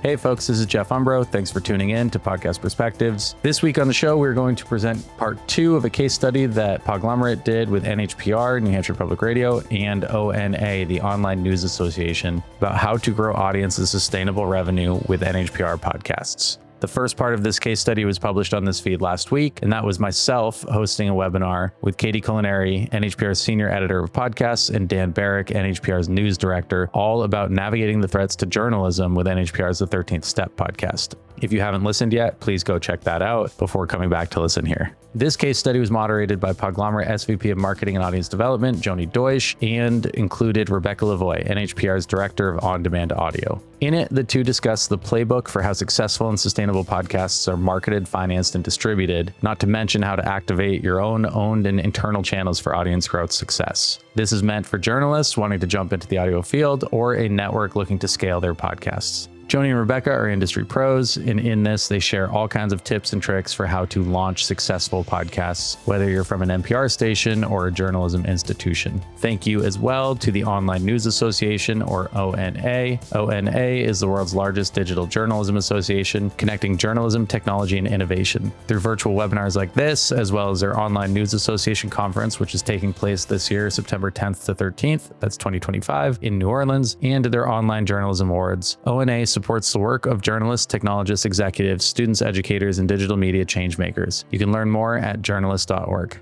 Hey folks, this is Jeff Umbro. Thanks for tuning in to Podcast Perspectives. This week on the show, we're going to present part 2 of a case study that Podglomerate did with NHPR, New Hampshire Public Radio, and ONA, the Online News Association, about how to grow audience and sustainable revenue with NHPR podcasts. The first part of this case study was published on this feed last week, and that was myself hosting a webinar with Katie Culinary, NHPR's senior editor of podcasts, and Dan Barrick, NHPR's news director, all about navigating the threats to journalism with NHPR's The 13th Step podcast. If you haven't listened yet, please go check that out before coming back to listen here. This case study was moderated by Podglomerate SVP of Marketing and Audience Development, Joni Deutsch, and included Rebecca Lavoie, NHPR's Director of On-Demand Audio. In it, the two discussed the playbook for how successful and sustainable podcasts are marketed, financed, and distributed, not to mention how to activate your own owned and internal channels for audience growth success. This is meant for journalists wanting to jump into the audio field or a network looking to scale their podcasts. Joni and Rebecca are industry pros, and in this, they share all kinds of tips and tricks for how to launch successful podcasts, whether you're from an NPR station or a journalism institution. Thank you as well to the Online News Association, or ONA. ONA is the world's largest digital journalism association, connecting journalism, technology, and innovation. Through virtual webinars like this, as well as their Online News Association conference, which is taking place this year, September 10th to 13th, that's 2025, in New Orleans, and their Online Journalism Awards, ONA supports the work of journalists, technologists, executives, students, educators, and digital media changemakers. You can learn more at journalist.org.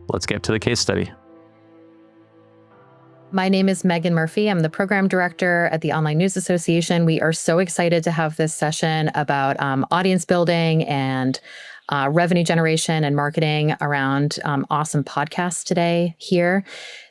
Let's get to the case study. My name is Megan Murphy. I'm the program director at the Online News Association. We are so excited to have this session about audience building and revenue generation and marketing around awesome podcasts today here.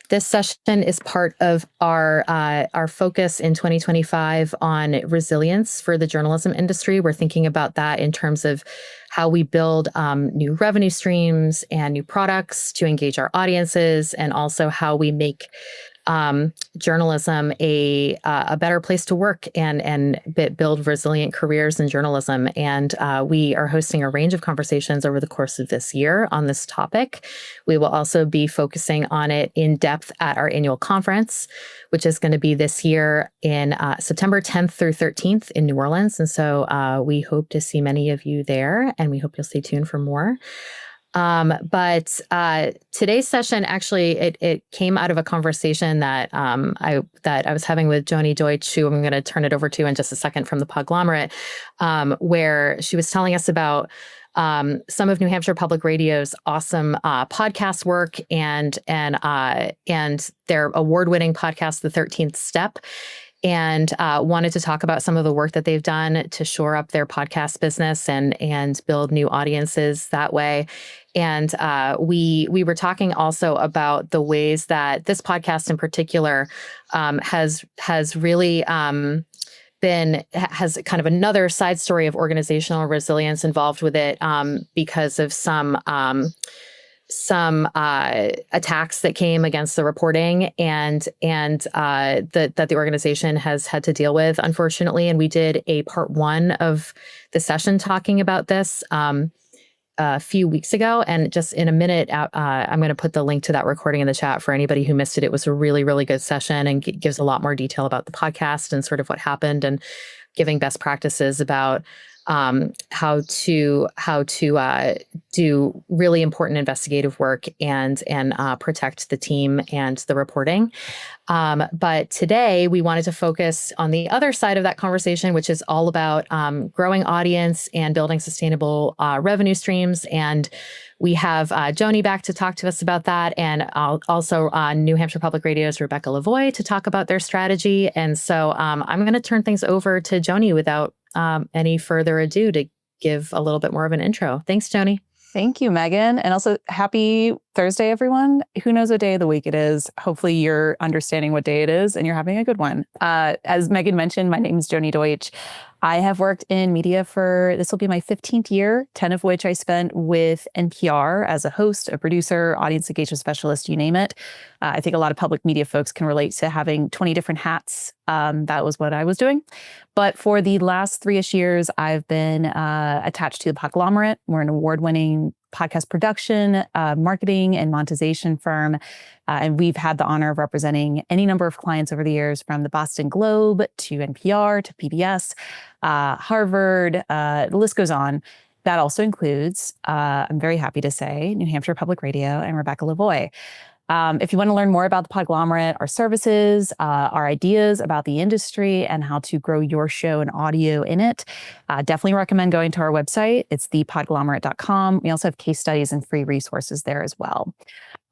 This session is part of our focus in 2025 on resilience for the journalism industry. We're thinking about that in terms of how we build new revenue streams and new products to engage our audiences, and also how we make journalism a better place to work and build resilient careers in journalism. And we are hosting a range of conversations over the course of this year on this topic. We will also be focusing on it in depth at our annual conference, which is going to be this year in September 10th through 13th in New Orleans. And so we hope to see many of you there, and we hope you'll stay tuned for more. But today's session, actually, it came out of a conversation that I was having with Joni Deutsch, who I'm going to turn it over to in just a second, from the Podglomerate, where she was telling us about some of New Hampshire Public Radio's awesome podcast work and their award-winning podcast, The 13th Step, and wanted to talk about some of the work that they've done to shore up their podcast business and build new audiences that way. And we were talking also about the ways that this podcast in particular has really has kind of another side story of organizational resilience involved with it because of some attacks that came against the reporting and that the organization has had to deal with, unfortunately. And we did a part 1 of the session talking about this a few weeks ago. And just in a minute, I'm going to put the link to that recording in the chat for anybody who missed it. It was a really, really good session and gives a lot more detail about the podcast and sort of what happened, and giving best practices about how to do really important investigative work and protect the team and the reporting. But today we wanted to focus on the other side of that conversation, which is all about growing audience and building sustainable revenue streams. And we have Joni back to talk to us about that, and also New Hampshire Public Radio's Rebecca Lavoie to talk about their strategy. And so I'm going to turn things over to Joni without any further ado to give a little bit more of an intro. Thanks, Joni. Thank you, Megan. And also happy Thursday, everyone. Who knows what day of the week it is? Hopefully you're understanding what day it is and you're having a good one. As Megan mentioned, my name is Joni Deutsch. I have worked in media for, this will be my 15th year, 10 of which I spent with NPR as a host, a producer, audience engagement specialist, you name it. I think a lot of public media folks can relate to having 20 different hats. That was what I was doing. But for the last 3-ish years, I've been attached to the Podglomerate. We're an award-winning podcast production, marketing, and monetization firm. And we've had the honor of representing any number of clients over the years, from the Boston Globe to NPR to PBS, Harvard, the list goes on. That also includes, I'm very happy to say, New Hampshire Public Radio and Rebecca Lavoie. If you want to learn more about the Podglomerate, our services, our ideas about the industry, and how to grow your show and audio in it, definitely recommend going to our website. It's thepodglomerate.com. We also have case studies and free resources there as well.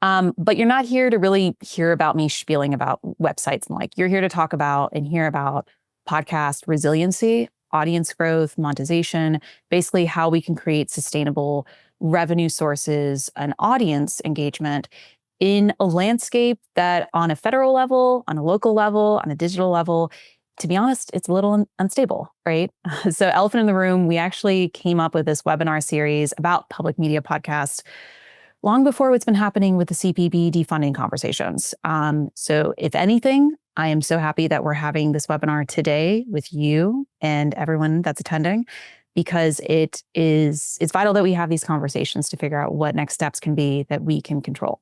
But you're not here to really hear about me spieling about websites and you're here to talk about and hear about podcast resiliency, audience growth, monetization, basically how we can create sustainable revenue sources and audience engagement in a landscape that, on a federal level, on a local level, on a digital level, to be honest, it's a little unstable, right? So elephant in the room, we actually came up with this webinar series about public media podcasts long before what's been happening with the CPB defunding conversations. So if anything, I am so happy that we're having this webinar today with you and everyone that's attending, because it's vital that we have these conversations to figure out what next steps can be that we can control.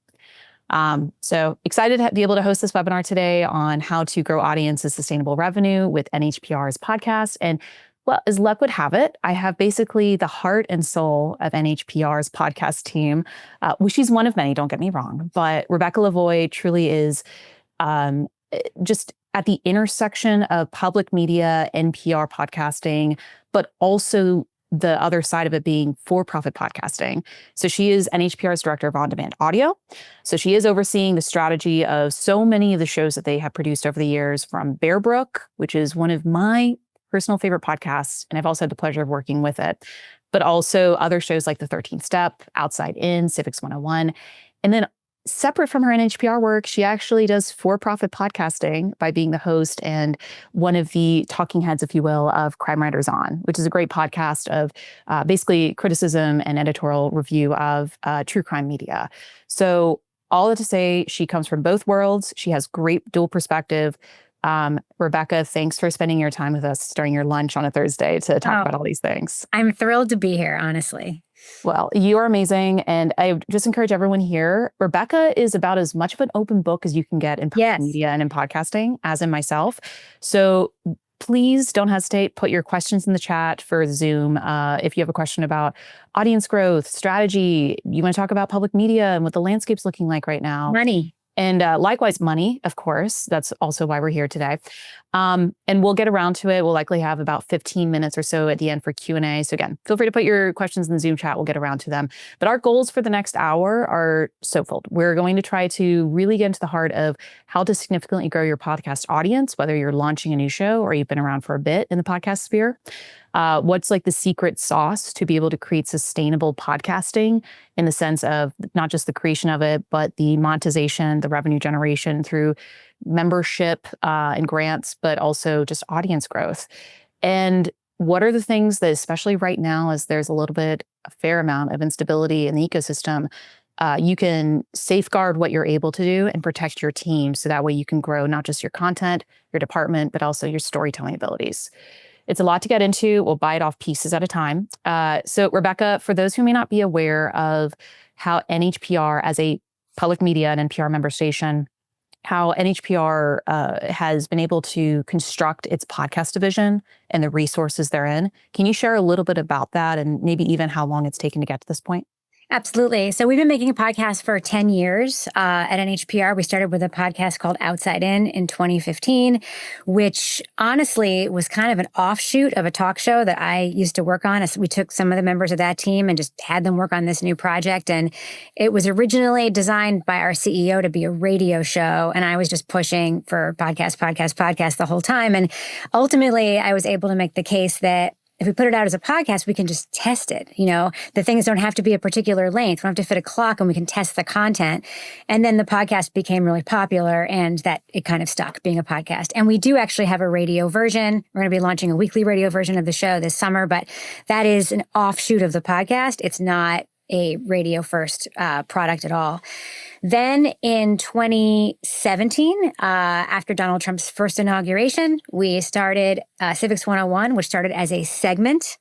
So excited to be able to host this webinar today on how to grow audiences sustainable revenue with NHPR's podcast. And well, as luck would have it, I have basically the heart and soul of NHPR's podcast team, which she's one of many, don't get me wrong, but Rebecca Lavoie truly is just at the intersection of public media, NPR podcasting, but also the other side of it being for-profit podcasting. So she is NHPR's Director of On-Demand Audio. So she is overseeing the strategy of so many of the shows that they have produced over the years, from Bear Brook, which is one of my personal favorite podcasts, and I've also had the pleasure of working with it, but also other shows like The 13th Step, Outside In, Civics 101. And then separate from her NHPR work, she actually does for-profit podcasting by being the host and one of the talking heads, if you will, of Crime Writers On, which is a great podcast of basically criticism and editorial review of true crime media. So all that to say, she comes from both worlds. She has great dual perspective. Rebecca, thanks for spending your time with us during your lunch on a Thursday to talk about all these things. I'm thrilled to be here, honestly. Well, you are amazing. And I just encourage everyone here. Rebecca is about as much of an open book as you can get in public media and in podcasting, as in myself. So please don't hesitate. Put your questions in the chat for Zoom. If you have a question about audience growth, strategy, you want to talk about public media and what the landscape's looking like right now. Money. And likewise, money, of course. That's also why we're here today. And we'll get around to it. We'll likely have about 15 minutes or so at the end for Q&A. So again, feel free to put your questions in the Zoom chat. We'll get around to them. But our goals for the next hour are sofold. We're going to try to really get into the heart of how to significantly grow your podcast audience, whether you're launching a new show or you've been around for a bit in the podcast sphere. What's like the secret sauce to be able to create sustainable podcasting in the sense of not just the creation of it, but the monetization, the revenue generation through membership and grants, but also just audience growth. And what are the things that, especially right now, as there's a fair amount of instability in the ecosystem, you can safeguard what you're able to do and protect your team so that way you can grow not just your content, your department, but also your storytelling abilities. It's a lot to get into. We'll bite off pieces at a time. So Rebecca, for those who may not be aware of how NHPR as a public media and NPR member station, how NHPR has been able to construct its podcast division and the resources therein, can you share a little bit about that and maybe even how long it's taken to get to this point? Absolutely. So we've been making a podcast for 10 years at NHPR. We started with a podcast called Outside In 2015, which honestly was kind of an offshoot of a talk show that I used to work on. We took some of the members of that team and just had them work on this new project. And it was originally designed by our CEO to be a radio show. And I was just pushing for podcast the whole time. And ultimately, I was able to make the case that if we put it out as a podcast, we can just test it. You know, the things don't have to be a particular length. We don't have to fit a clock and we can test the content. And then the podcast became really popular and that it kind of stuck being a podcast. And we do actually have a radio version. We're going to be launching a weekly radio version of the show this summer, but that is an offshoot of the podcast. It's not a radio first product at all. Then in 2017, after Donald Trump's first inauguration, we started Civics 101, which started as a segment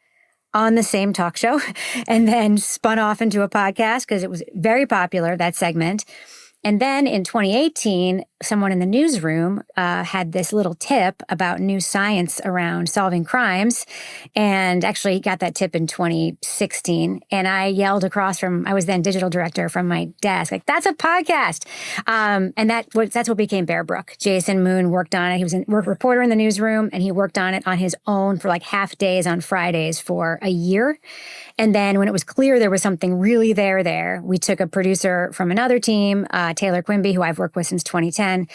on the same talk show and then spun off into a podcast because it was very popular, that segment. And then in 2018, someone in the newsroom had this little tip about new science around solving crimes, and actually got that tip in 2016. And I yelled across I was then digital director, from my desk, like, that's a podcast. And that's what became Bear Brook. Jason Moon worked on it. He was a reporter in the newsroom, and he worked on it on his own for like half days on Fridays for a year. And then when it was clear there was something really there, we took a producer from another team, Taylor Quimby, who I've worked with since 2010,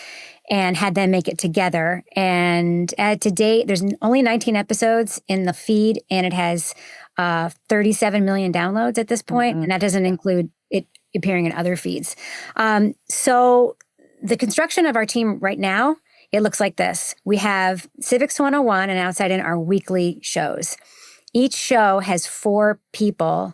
and had them make it together. And to date, there's only 19 episodes in the feed, and it has 37 million downloads at this point, and that doesn't include it appearing in other feeds. So the construction of our team right now, it looks like this. We have Civics 101 and Outside In, our weekly shows. Each show has 4 people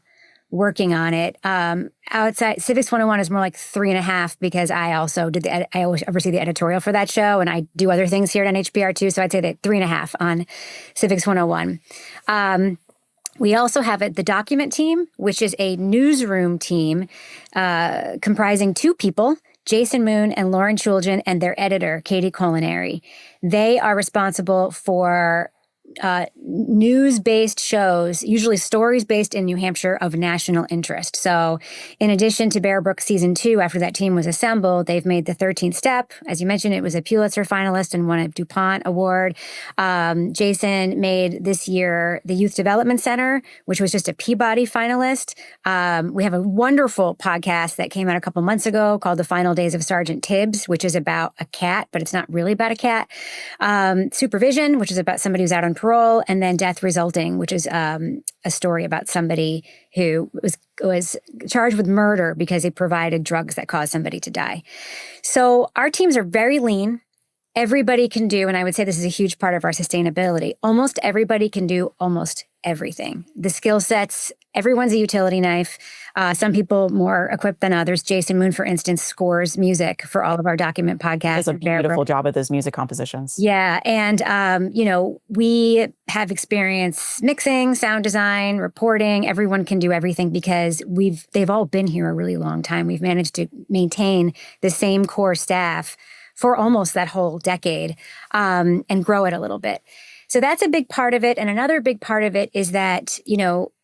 working on it. Outside Civics 101 is more like 3.5 because I also I always oversee the editorial for that show, and I do other things here at NHPR too. So I'd say that 3.5 on Civics 101. We also have the document team, which is a newsroom team comprising 2 people, Jason Moon and Lauren Chulgin, and their editor, Katie Culinary. They are responsible for news-based shows, usually stories based in New Hampshire of national interest. So in addition to Bear Brook Season 2, after that team was assembled, they've made The 13th Step. As you mentioned, it was a Pulitzer finalist and won a DuPont award. Jason made this year the Youth Development Center, which was just a Peabody finalist. We have a wonderful podcast that came out a couple months ago called The Final Days of Sergeant Tibbs, which is about a cat, but it's not really about a cat. Supervision, which is about somebody who's out on parole, and then Death Resulting, which is a story about somebody who was charged with murder because he provided drugs that caused somebody to die. So our teams are very lean. Everybody can do, and I would say this is a huge part of our sustainability, almost everybody can do almost everything. The skill sets, everyone's a utility knife. Some people more equipped than others. Jason Moon, for instance, scores music for all of our document podcasts. Does a beautiful job at those music compositions. Yeah. And, we have experience mixing, sound design, reporting. Everyone can do everything because they've all been here a really long time. We've managed to maintain the same core staff for almost that whole decade and grow it a little bit. So that's a big part of it. And another big part of it is that,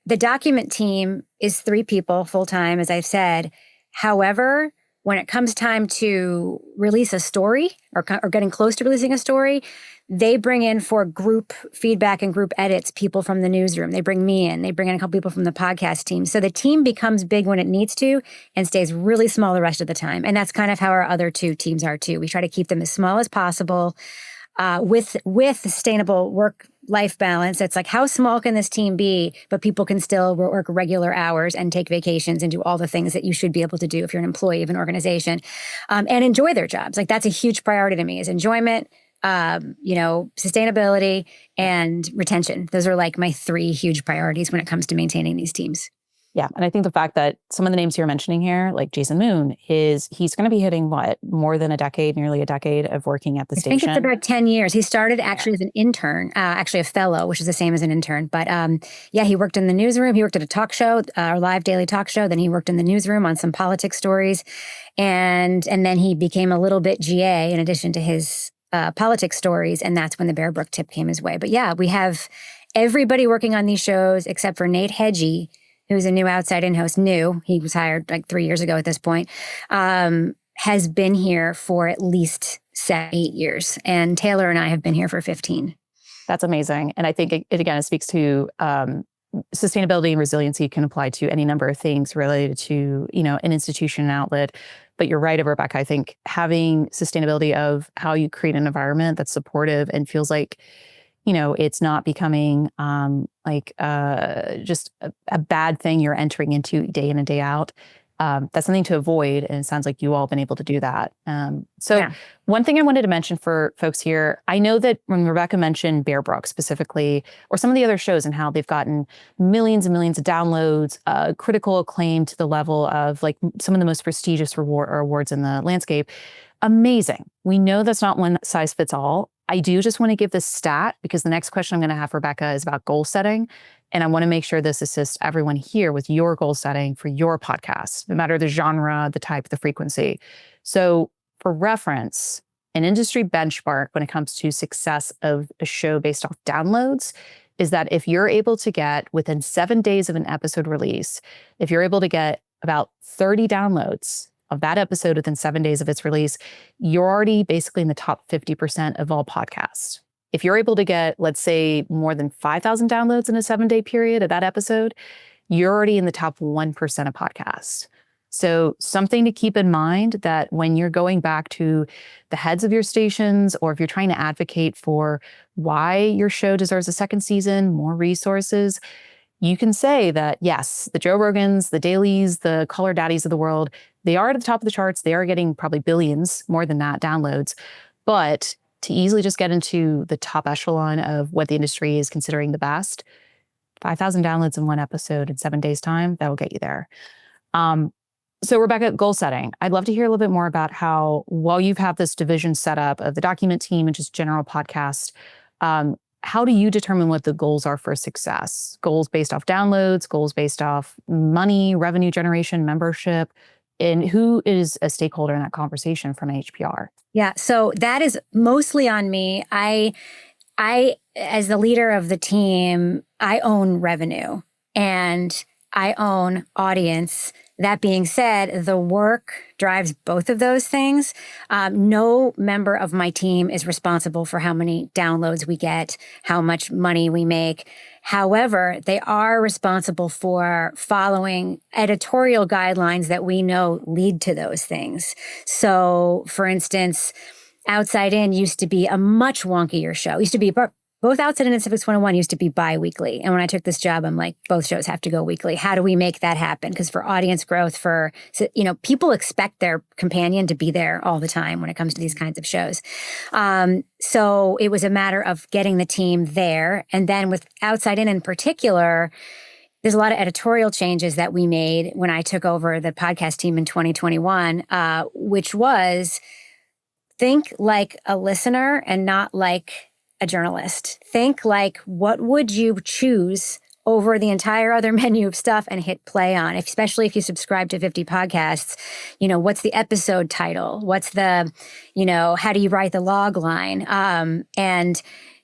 the document team is 3 people full-time, as I've said. However, when it comes time to release a story or getting close to releasing a story, they bring in for group feedback and group edits people from the newsroom. They bring me in. They bring in a couple people from the podcast team. So the team becomes big when it needs to and stays really small the rest of the time. And that's kind of how our other 2 teams are too. We try to keep them as small as possible with sustainable work-life balance. It's like, how small can this team be, but people can still work regular hours and take vacations and do all the things that you should be able to do if you're an employee of an organization, and enjoy their jobs. Like, that's a huge priority to me, is enjoyment, sustainability, and retention. Those are like my 3 huge priorities when it comes to maintaining these teams. Yeah. And I think the fact that some of the names you're mentioning here, like Jason Moon, he's going to be hitting more than nearly a decade of working at the station. I think it's about 10 years. He started actually as an intern, actually a fellow, which is the same as an intern. But he worked in the newsroom. He worked at a talk show, our live daily talk show. Then he worked in the newsroom on some politics stories. And then he became a little bit GA in addition to his politics stories. And that's when the Bear Brook tip came his way. But yeah, we have everybody working on these shows except for Nate Hedgie, who's a new Outside In host. He was hired like 3 years ago at this point, has been here for at least 8 years. And Taylor and I have been here for 15. That's amazing. And I think it speaks to sustainability and resiliency can apply to any number of things related to, an institution and outlet. But you're right, Rebecca. I think having sustainability of how you create an environment that's supportive and feels like, it's not becoming just a bad thing you're entering into day in and day out. That's something to avoid. And it sounds like you all have been able to do that. One thing I wanted to mention for folks here, I know that when Rebecca mentioned Bear Brook specifically, or some of the other shows and how they've gotten millions and millions of downloads, critical acclaim to the level of like some of the most prestigious awards in the landscape. Amazing. We know that's not one size fits all. I do just want to give this stat because the next question I'm going to have for Rebecca is about goal setting. And I want to make sure this assists everyone here with your goal setting for your podcast, no matter the genre, the type, the frequency. So for reference, an industry benchmark when it comes to success of a show based off downloads is that if you're able to get within 7 days of an episode release, if you're able to get about 30 downloads of that episode within 7 days of its release, you're already basically in the top 50% of all podcasts. If you're able to get, let's say, more than 5,000 downloads in a 7-day period of that episode, you're already in the top 1% of podcasts. So something to keep in mind that when you're going back to the heads of your stations, or if you're trying to advocate for why your show deserves a second season, more resources, you can say that, yes, the Joe Rogans, the Dailies, the Caller Daddies of the world, they are at the top of the charts. They are getting probably billions, more than that, downloads. But to easily just get into the top echelon of what the industry is considering the best, 5,000 downloads in one episode in 7 days' time, that will get you there. So Rebecca, goal setting. I'd love to hear a little bit more about how, while you've had this division set up of the document team and just general podcast, how do you determine what the goals are for success? Goals based off downloads, goals based off money, revenue generation, membership, and who is a stakeholder in that conversation from NHPR? Yeah, so that is mostly on me. I, as the leader of the team, I own revenue and I own audience. That being said, the work drives both of those things. No member of my team is responsible for how many downloads we get, how much money we make. However, they are responsible for following editorial guidelines that we know lead to those things. So, for instance, Outside In used to be a much wonkier show. It used to be both Outside In and Civics 101 used to be bi-weekly. And when I took this job, I'm like, both shows have to go weekly. How do we make that happen? Because for audience growth, people expect their companion to be there all the time when it comes to these kinds of shows. So it was a matter of getting the team there. And then with Outside In particular, there's a lot of editorial changes that we made when I took over the podcast team in 2021, which was think like a listener and not like a journalist. Think like, what would you choose over the entire other menu of stuff and hit play on, especially if you subscribe to 50 podcasts? What's the episode title? What's the, how do you write the log line? And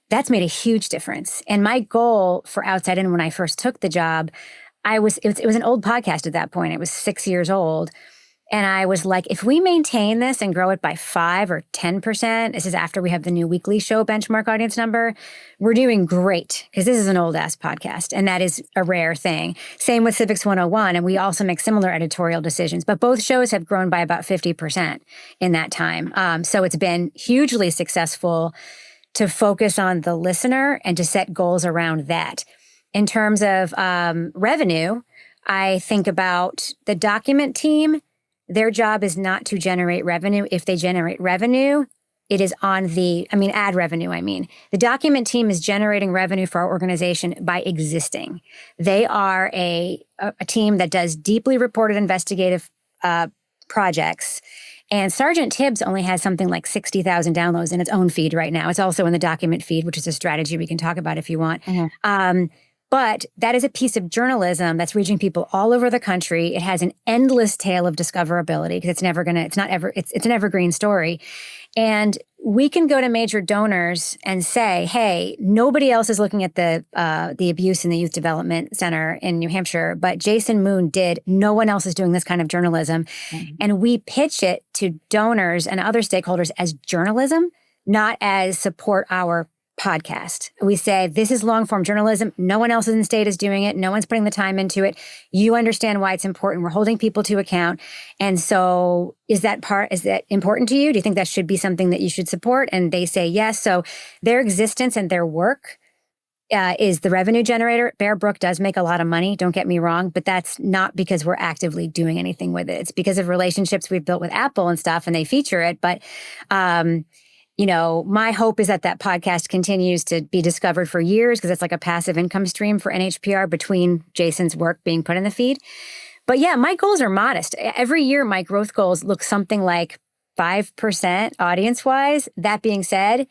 that's made a huge difference. And my goal for Outside In when I first took the job, it was an old podcast at that point. It was 6 years old. And I was like, if we maintain this and grow it by 5 or 10%, this is after we have the new weekly show benchmark audience number, we're doing great, because this is an old ass podcast. And that is a rare thing. Same with Civics 101. And we also make similar editorial decisions. But both shows have grown by about 50% in that time. So it's been hugely successful to focus on the listener and to set goals around that. In terms of revenue, I think about the document team. Their job is not to generate revenue. If they generate revenue, it is on ad revenue, The document team is generating revenue for our organization by existing. They are a team that does deeply reported investigative projects. And Sergeant Tibbs only has something like 60,000 downloads in its own feed right now. It's also in the document feed, which is a strategy we can talk about if you want. Mm-hmm. But that is a piece of journalism that's reaching people all over the country. It has an endless tail of discoverability because it's an evergreen story. And we can go to major donors and say, hey, nobody else is looking at the abuse in the Youth Development Center in New Hampshire, but Jason Moon did. No one else is doing this kind of journalism. Mm-hmm. And we pitch it to donors and other stakeholders as journalism, not as support our podcast. We say, this is long form journalism. No one else in the state is doing it. No one's putting the time into it. You understand why it's important. We're holding people to account. And so is that important to you? Do you think that should be something that you should support? And they say yes. So their existence and their work is the revenue generator. Bear Brook does make a lot of money, don't get me wrong, but that's not because we're actively doing anything with it. It's because of relationships we've built with Apple and stuff, and they feature it. But my hope is that podcast continues to be discovered for years, because it's like a passive income stream for NHPR between Jason's work being put in the feed. But yeah, my goals are modest. Every year, my growth goals look something like 5% audience-wise. That being said,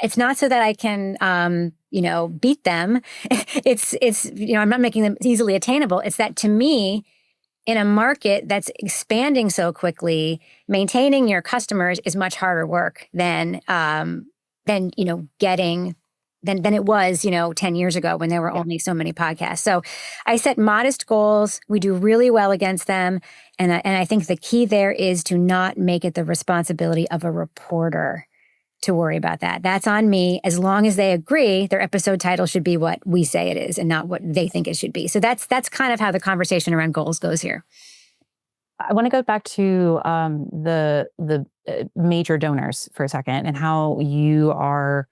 it's not so that I can, beat them. It's, I'm not making them easily attainable. It's that to me, in a market that's expanding so quickly, maintaining your customers is much harder work than getting than it was, 10 years ago when there were only so many podcasts. So I set modest goals. We do really well against them. And I think the key there is to not make it the responsibility of a reporter to worry about that. That's on me. As long as they agree, their episode title should be what we say it is and not what they think it should be. So that's kind of how the conversation around goals goes here. I want to go back to the major donors for a second and how you are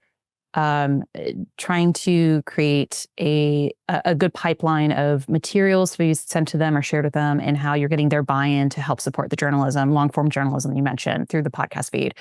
trying to create a good pipeline of materials to be sent to them or shared with them, and how you're getting their buy-in to help support the journalism, long-form journalism you mentioned through the podcast feed.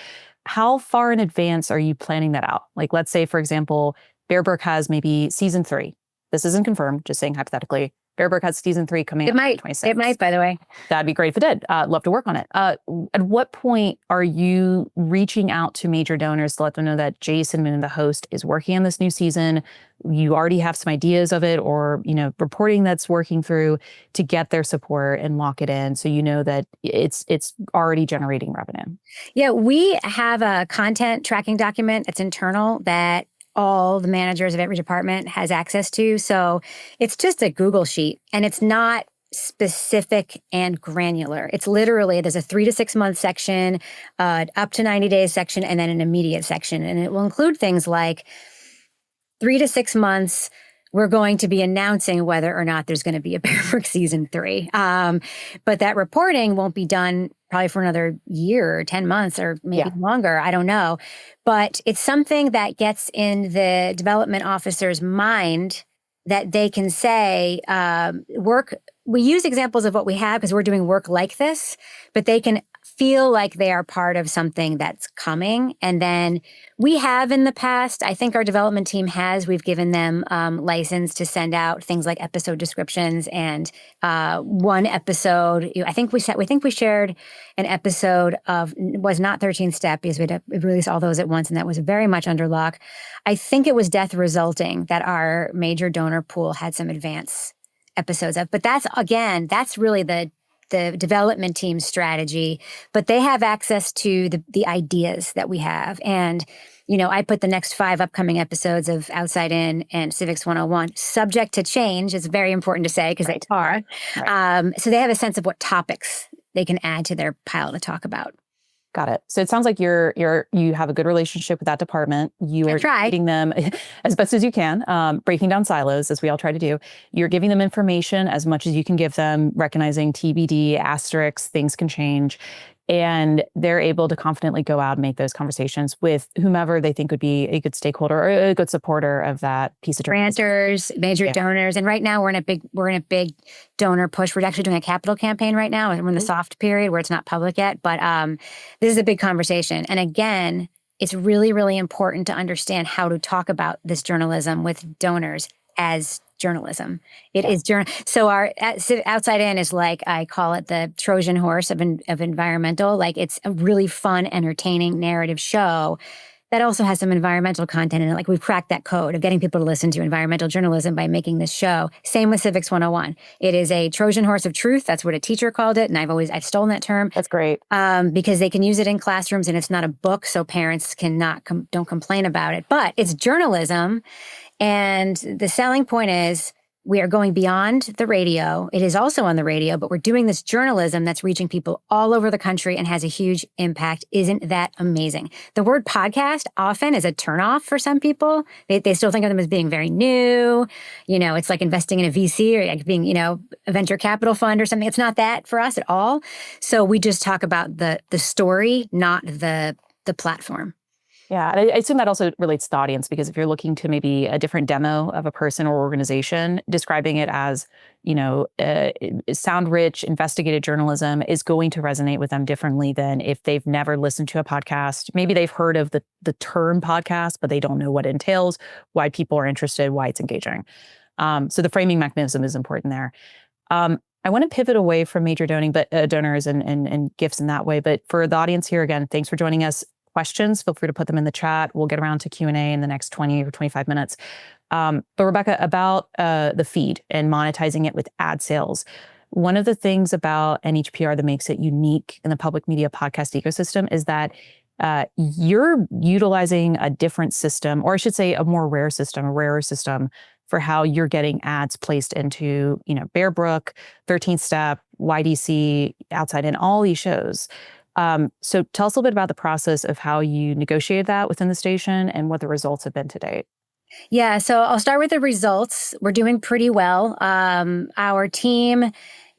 How far in advance are you planning that out? Like, let's say, for example, Bear Brook has maybe season 3. This isn't confirmed, just saying hypothetically. Bear Brook has season 3 coming out in 2026. It might, by the way. That'd be great if it did. Love to work on it. At what point are you reaching out to major donors to let them know that Jason Moon, the host, is working on this new season? You already have some ideas of it, or reporting that's working through to get their support and lock it in, so you know that it's already generating revenue. Yeah, we have a content tracking document that's internal that all the managers of every department has access to. So it's just a Google sheet, and it's not specific and granular. It's literally, there's a 3 to 6 month section, up to 90 days section, and then an immediate section. And it will include things like 3 to 6 months, we're going to be announcing whether or not there's going to be a Bear Brook season 3. But that reporting won't be done probably for another year or 10 months or maybe longer. I don't know. But it's something that gets in the development officer's mind that they can say, we use examples of what we have because we're doing work like this, but they can feel like they are part of something that's coming. And then we have in the past, I think our development team has, we've given them license to send out things like episode descriptions and one episode. I think we shared an episode of, was not 13th Step because we had to release all those at once, and that was very much under lock. I think it was Death Resulting that our major donor pool had some advance episodes of. But that's really the development team's strategy, but they have access to the ideas that we have. And, I put the next 5 upcoming episodes of Outside In and Civics 101 subject to change. It's very important to say because they are. Right. So they have a sense of what topics they can add to their pile to talk about. Got it. So it sounds like you have a good relationship with that department. You are treating them as best as you can, breaking down silos, as we all try to do. You're giving them information as much as you can give them, recognizing TBD, asterisks, things can change. And they're able to confidently go out and make those conversations with whomever they think would be a good stakeholder or a good supporter of that piece of journalism. Grantors, major donors. And right now we're in a big donor push. We're actually doing a capital campaign right now. We're in the soft period where it's not public yet, but this is a big conversation. And again, it's really, really important to understand how to talk about this journalism with donors as journalism. It is So our Outside In is, like, I call it the Trojan horse of environmental. Like, it's a really fun, entertaining narrative show that also has some environmental content in it. Like, we've cracked that code of getting people to listen to environmental journalism by making this show. Same with Civics 101. It is a Trojan horse of truth. That's what a teacher called it. And I've stolen that term. That's great. Because they can use it in classrooms and it's not a book, so parents don't complain about it. But it's journalism. And the selling point is we are going beyond the radio. It is also on the radio, but we're doing this journalism that's reaching people all over the country and has a huge impact. Isn't that amazing? The word podcast often is a turnoff for some people. They still think of them as being very new. It's like investing in a VC or like being, a venture capital fund or something. It's not that for us at all. So we just talk about the story, not the platform. Yeah, and I assume that also relates to the audience, because if you're looking to maybe a different demo of a person or organization, describing it as, sound-rich, investigative journalism is going to resonate with them differently than if they've never listened to a podcast. Maybe they've heard of the term podcast, but they don't know what it entails, why people are interested, why it's engaging. So the framing mechanism is important there. I want to pivot away from major donors and gifts in that way. But for the audience here, again, thanks for joining us. questions, feel free to put them in the chat. We'll get around to Q&A in the next 20 or 25 minutes. But Rebecca, about the feed and monetizing it with ad sales. One of the things about NHPR that makes it unique in the public media podcast ecosystem is that you're utilizing a different system, or I should say a rarer system for how you're getting ads placed into, Bear Brook, 13th Step, YDC, Outside In, all these shows. So tell us a little bit about the process of how you negotiated that within the station and what the results have been to date. Yeah, so I'll start with the results. We're doing pretty well. Our team,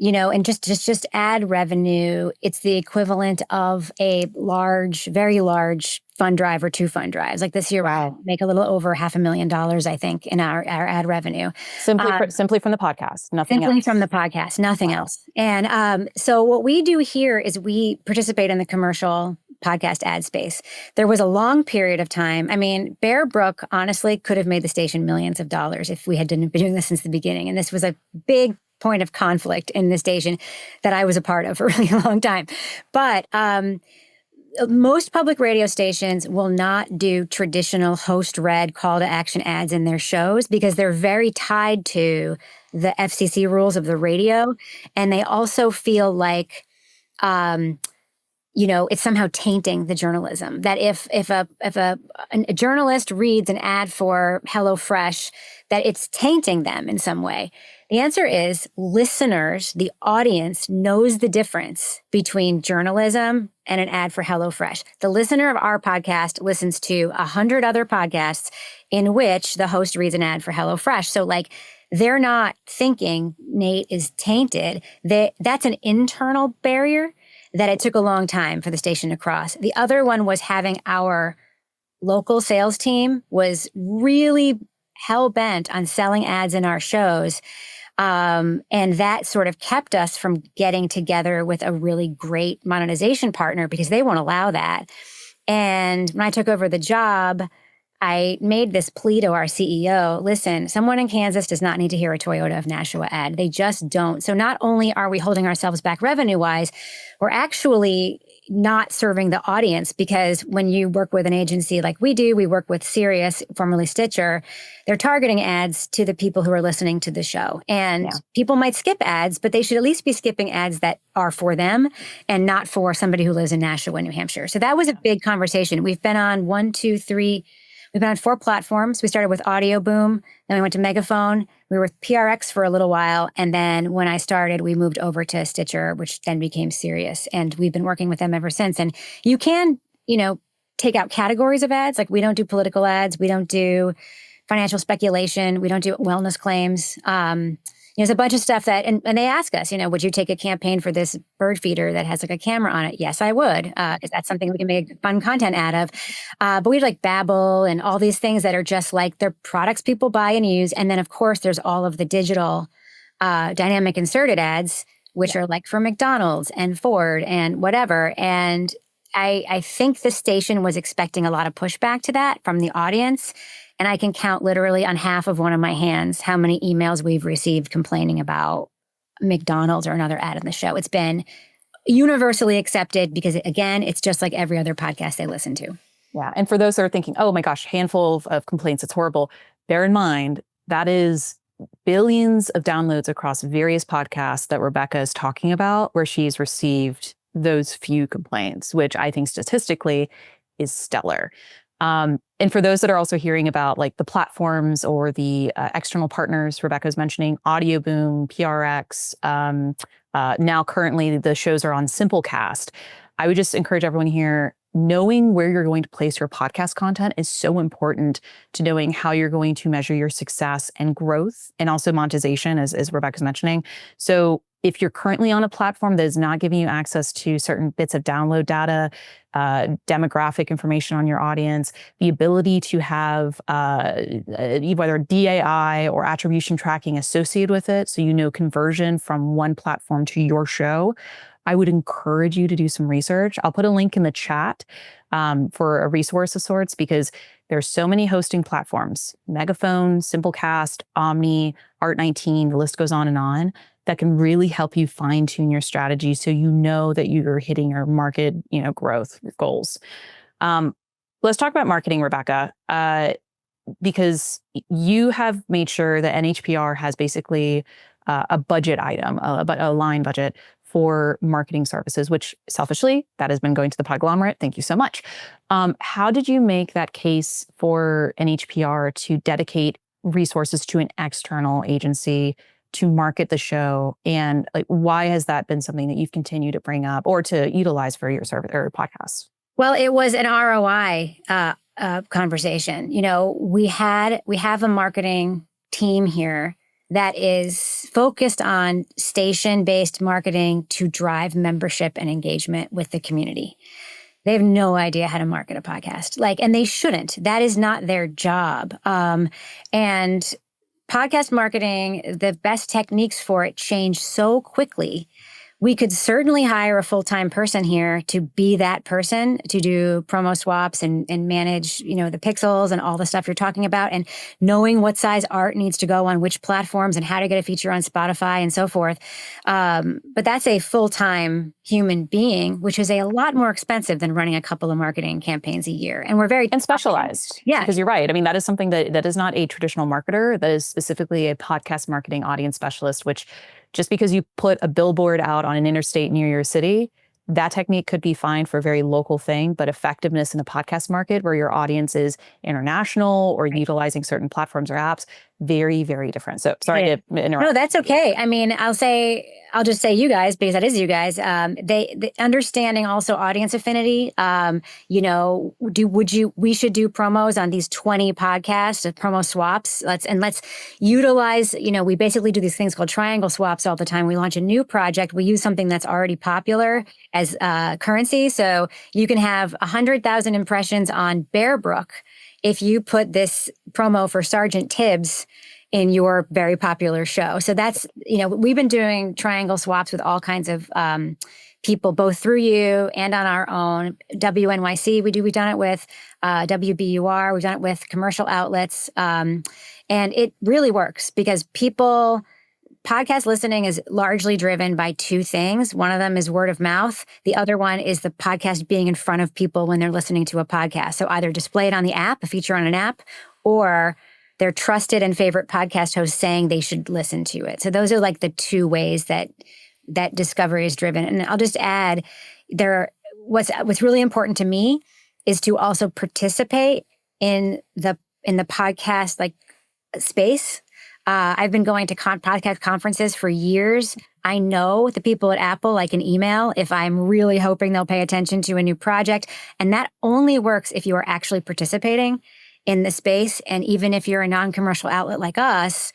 and just ad revenue, it's the equivalent of a very large fund drive or 2 fund drives. Like this year, Wow. we make a little over $500,000, I think, in our ad revenue. Simply from the podcast, nothing else. Simply from the podcast, nothing else. And so what we do here is we participate in the commercial podcast ad space. There was a long period of time. I mean, Bear Brook honestly could have made the station millions of dollars if we had been doing this since the beginning. And this was a big point of conflict in the station that I was a part of for a really long time. But most public radio stations will not do traditional host-read call to action ads in their shows because they're very tied to the FCC rules of the radio. And they also feel like it's somehow tainting the journalism. That if a journalist reads an ad for HelloFresh, that it's tainting them in some way. The answer is listeners, the audience knows the difference between journalism and an ad for HelloFresh. The listener of our podcast listens to 100 other podcasts in which the host reads an ad for HelloFresh. So they're not thinking Nate is tainted. That's an internal barrier that it took a long time for the station to cross. The other one was having our local sales team was really hell-bent on selling ads in our shows. And that sort of kept us from getting together with a really great monetization partner because they won't allow that. And when I took over the job, I made this plea to our CEO, listen, someone in Kansas does not need to hear a Toyota of Nashua ad. They just don't. So not only are we holding ourselves back revenue-wise, we're actually not serving the audience because when you work with an agency like we do, we work with Sirius, formerly Stitcher, they're targeting ads to the people who are listening to the show. And people might skip ads, but they should at least be skipping ads that are for them and not for somebody who lives in Nashua, New Hampshire. So that was a big conversation. We've been on 4 platforms. We started with Audio Boom, then we went to Megaphone. We were with PRX for a little while. And then when I started, we moved over to Stitcher, which then became Sirius. And we've been working with them ever since. And you can, take out categories of ads. Like we don't do political ads. We don't do financial speculation. We don't do wellness claims. There's a bunch of stuff that, and they ask us, would you take a campaign for this bird feeder that has a camera on it? Yes, I would. Is that something we can make fun content out of? But we like Babbel and all these things that are just they're products people buy and use. And then of course, there's all of the digital dynamic inserted ads, which are for McDonald's and Ford and whatever. And I think the station was expecting a lot of pushback to that from the audience. And I can count literally on half of one of my hands how many emails we've received complaining about McDonald's or another ad in the show. It's been universally accepted because, again, it's just like every other podcast they listen to. Yeah. And for those that are thinking, oh my gosh, handful of complaints, it's horrible. Bear in mind, that is billions of downloads across various podcasts that Rebecca is talking about where she's received those few complaints, which I think statistically is stellar. And for those that are also hearing about the platforms or the external partners Rebecca's mentioning, Audio Boom, PRX, now currently the shows are on Simplecast. I would just encourage everyone here, knowing where you're going to place your podcast content is so important to knowing how you're going to measure your success and growth and also monetization, as Rebecca's mentioning. So if you're currently on a platform that is not giving you access to certain bits of download data, demographic information on your audience, the ability to have whether DAI or attribution tracking associated with it, so conversion from one platform to your show, I would encourage you to do some research. I'll put a link in the chat for a resource of sorts because there's so many hosting platforms, Megaphone, Simplecast, Omni, Art19, the list goes on, that can really help you fine tune your strategy so that you're hitting your market, growth goals. Let's talk about marketing, Rebecca, because you have made sure that NHPR has basically a budget item, a line budget for marketing services, which selfishly, that has been going to the Podglomerate. Thank you so much. How did you make that case for NHPR to dedicate resources to an external agency to market the show? And like, why has that been something that you've continued to bring up or to utilize for your service or podcasts? Well, it was an ROI conversation. You know, we have a marketing team here that is focused on station-based marketing to drive membership and engagement with the community. They have no idea how to market a podcast, and they shouldn't. That is not their job. And podcast marketing, the best techniques for it change so quickly. We could certainly hire a full-time person here to be that person, to do promo swaps and manage, the pixels and all the stuff you're talking about, and knowing what size art needs to go on which platforms and how to get a feature on Spotify and so forth. But that's a full-time human being, which is a lot more expensive than running a couple of marketing campaigns a year. And we're very specialized. Yeah. Because you're right. I mean, that is something that is not a traditional marketer. That is specifically a podcast marketing audience specialist, which just because you put a billboard out on an interstate near your city, that technique could be fine for a very local thing, but effectiveness in a podcast market where your audience is international or utilizing certain platforms or apps, very, very different. So sorry to interrupt. No, that's okay. I mean, I'll just say you guys, because that is you guys. The understanding also audience affinity. We should do promos on these 20 podcasts, promo swaps. Let's utilize, we basically do these things called triangle swaps all the time. We launch a new project. We use something that's already popular as currency. So you can have 100,000 impressions on Bear Brook if you put this promo for Sergeant Tibbs in your very popular show. So that's, we've been doing triangle swaps with all kinds of people, both through you and on our own. WNYC, we've done it with WBUR, we've done it with commercial outlets. And it really works because podcast listening is largely driven by two things. One of them is word of mouth. The other one is the podcast being in front of people when they're listening to a podcast. So either display it on the app, a feature on an app, or their trusted and favorite podcast hosts saying they should listen to it. So those are the two ways that discovery is driven. And I'll just add, what's really important to me is to also participate in the podcast space. I've been going to podcast conferences for years. I know the people at Apple, I can email if I'm really hoping they'll pay attention to a new project. And that only works if you are actually participating in the space. And even if you're a non-commercial outlet like us,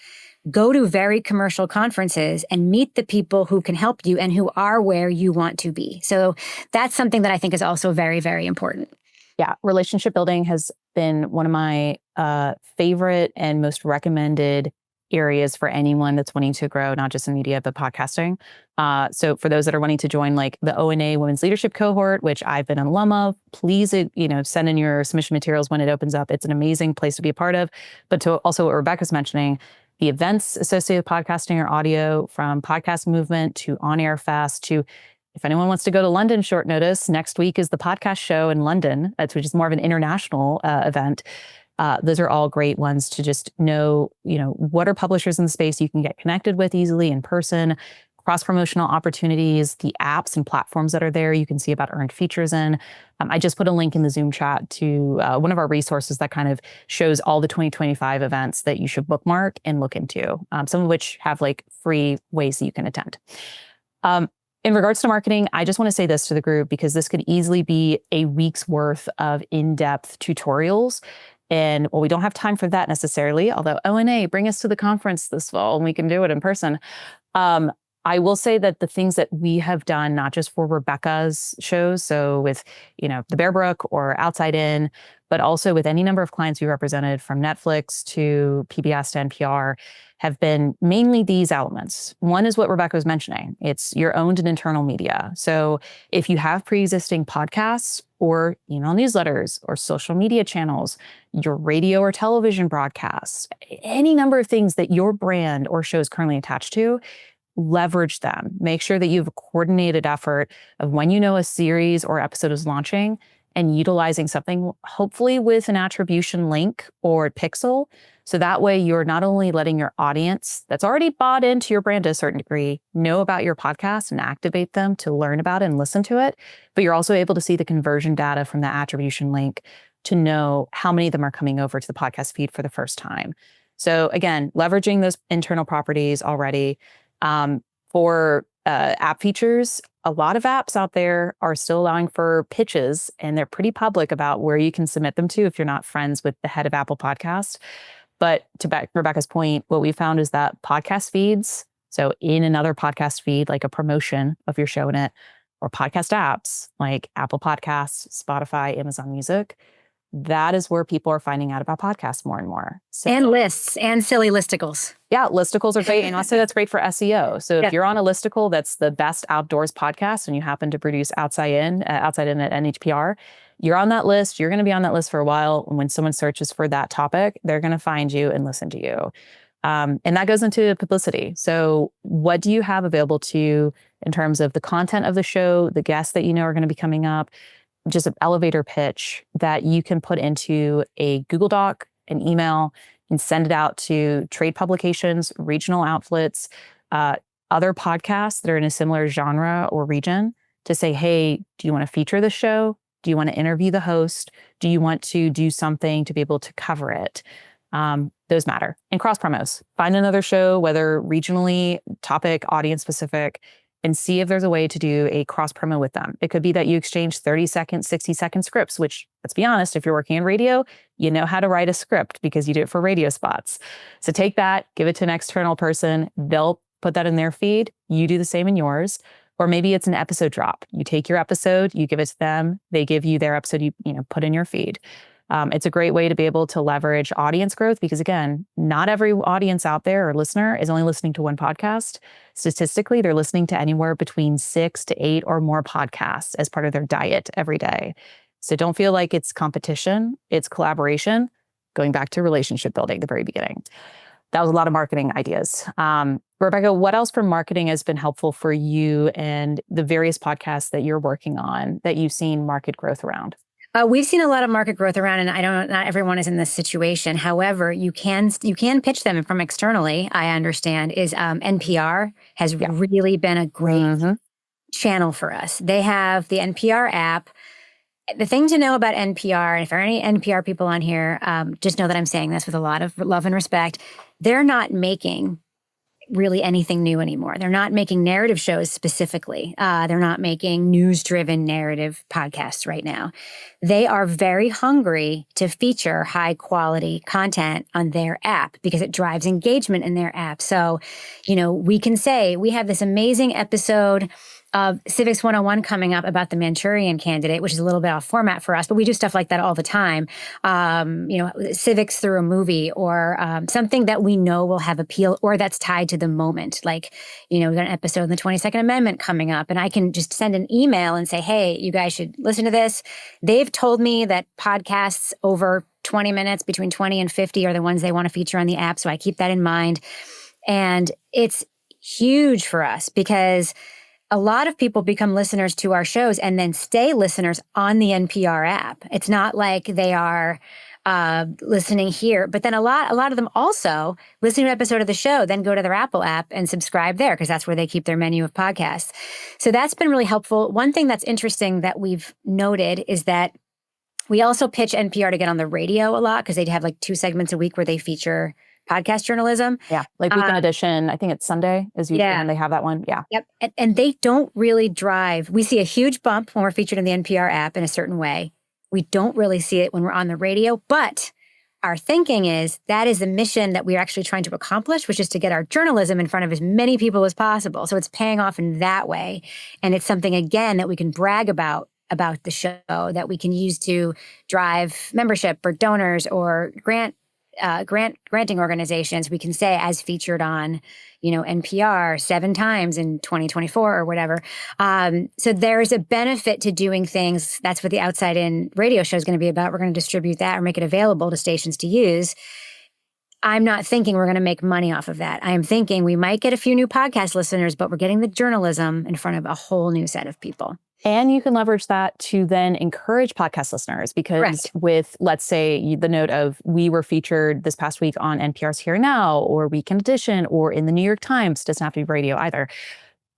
go to very commercial conferences and meet the people who can help you and who are where you want to be. So that's something that I think is also very, very important. Yeah, relationship building has been one of my favorite and most recommended areas for anyone that's wanting to grow, not just in media, but podcasting. So for those that are wanting to join the ONA Women's Leadership Cohort, which I've been an alum of, please, send in your submission materials when it opens up. It's an amazing place to be a part of. But to also what Rebecca's mentioning, the events associated with podcasting or audio, from Podcast Movement to On Air Fest to, if anyone wants to go to London short notice, next week is the podcast show in London, which is more of an international event. Those are all great ones to just know, what are publishers in the space you can get connected with easily in person, cross-promotional opportunities, the apps and platforms that are there you can see about earned features in. I just put a link in the Zoom chat to one of our resources that kind of shows all the 2025 events that you should bookmark and look into, some of which have free ways that you can attend. In regards to marketing, I just want to say this to the group because this could easily be a week's worth of in-depth tutorials. And we don't have time for that necessarily, although ONA, bring us to the conference this fall and we can do it in person. I will say that the things that we have done, not just for Rebecca's shows, so with, the Bear Brook or Outside In, but also with any number of clients we represented from Netflix to PBS to NPR, have been mainly these elements. One is what Rebecca was mentioning. It's your owned and internal media. So if you have pre-existing podcasts or email newsletters or social media channels, your radio or television broadcasts, any number of things that your brand or show is currently attached to, leverage them. Make sure that you have a coordinated effort of when a series or episode is launching and utilizing something, hopefully with an attribution link or pixel. So that way you're not only letting your audience that's already bought into your brand to a certain degree know about your podcast and activate them to learn about it and listen to it, but you're also able to see the conversion data from that attribution link to know how many of them are coming over to the podcast feed for the first time. So again, leveraging those internal properties already. For app features, a lot of apps out there are still allowing for pitches, and they're pretty public about where you can submit them to if you're not friends with the head of Apple Podcast. But to Rebecca's point, what we found is that podcast feeds, so in another podcast feed, like a promotion of your show in it, or podcast apps like Apple Podcasts, Spotify, Amazon Music, that is where people are finding out about podcasts more and more. So, and lists and silly listicles. Yeah, listicles are great. And also that's great for SEO. So if you're on a listicle that's the best outdoors podcast and you happen to produce Outside In at NHPR, you're on that list. You're going to be on that list for a while. And when someone searches for that topic, they're going to find you and listen to you. And that goes into publicity. So what do you have available to you in terms of the content of the show, the guests that you know are going to be coming up, just an elevator pitch that you can put into a Google Doc, an email, and send it out to trade publications, regional outlets, other podcasts that are in a similar genre or region to say, hey, do you want to feature the show? Do you want to interview the host? Do you want to do something to be able to cover it? Those matter. And cross promos. Find another show, whether regionally, topic, audience specific, and see if there's a way to do a cross promo with them. It could be that you exchange 30-second, 60-second scripts, which, let's be honest, if you're working in radio, you know how to write a script because you do it for radio spots. So take that, give it to an external person. They'll put that in their feed. You do the same in yours. Or maybe it's an episode drop. You take your episode, you give it to them. They give you their episode, you put in your feed. It's a great way to be able to leverage audience growth because, again, not every audience out there or listener is only listening to one podcast. Statistically, they're listening to anywhere between 6 to 8 or more podcasts as part of their diet every day. So don't feel like it's competition, it's collaboration, going back to relationship building at the very beginning. That was a lot of marketing ideas. Rebecca, what else from marketing has been helpful for you and the various podcasts that you're working on that you've seen market growth around? We've seen a lot of market growth around, and I don't know, not everyone is in this situation. However, you can pitch them from externally. I understand is NPR has really been a great channel for us. They have the NPR app. The thing to know about NPR, and if there are any NPR people on here, just know that I'm saying this with a lot of love and respect. They're not making really anything new anymore. They're not making narrative shows specifically. They're not making news-driven narrative podcasts right now. They are very hungry to feature high-quality content on their app because it drives engagement in their app. So, we can say we have this amazing episode of Civics 101 coming up about the Manchurian Candidate, which is a little bit off format for us, but we do stuff like that all the time. Civics through a movie or something that we know will have appeal or that's tied to the moment. Like, we got an episode on the 22nd Amendment coming up, and I can just send an email and say, hey, you guys should listen to this. They've told me that podcasts over 20 minutes, between 20 and 50 are the ones they want to feature on the app. So I keep that in mind. And it's huge for us because a lot of people become listeners to our shows and then stay listeners on the NPR app. It's not like they are listening here, but then a lot of them also listen to an episode of the show, then go to their Apple app and subscribe there because that's where they keep their menu of podcasts. So that's been really helpful. One thing that's interesting that we've noted is that we also pitch NPR to get on the radio a lot because they have like 2 segments a week where they feature podcast journalism. Yeah, like Weekend Edition. I think it's Sunday is usually when they have that one. Yeah. Yep. And they don't really drive. We see a huge bump when we're featured in the NPR app in a certain way. We don't really see it when we're on the radio, but our thinking is that is the mission that we're actually trying to accomplish, which is to get our journalism in front of as many people as possible. So it's paying off in that way. And it's something, again, that we can brag about the show, that we can use to drive membership or donors or granting organizations. We can say as featured on, NPR 7 times in 2024 or whatever. So there's a benefit to doing things. That's what the Outside In radio show is going to be about. We're going to distribute that or make it available to stations to use. I'm not thinking we're going to make money off of that. I am thinking we might get a few new podcast listeners, but we're getting the journalism in front of a whole new set of people. And you can leverage that to then encourage podcast listeners because Correct. with, let's say, the note of we were featured this past week on NPR's Here Now or Weekend Edition or in the New York Times, doesn't have to be radio either.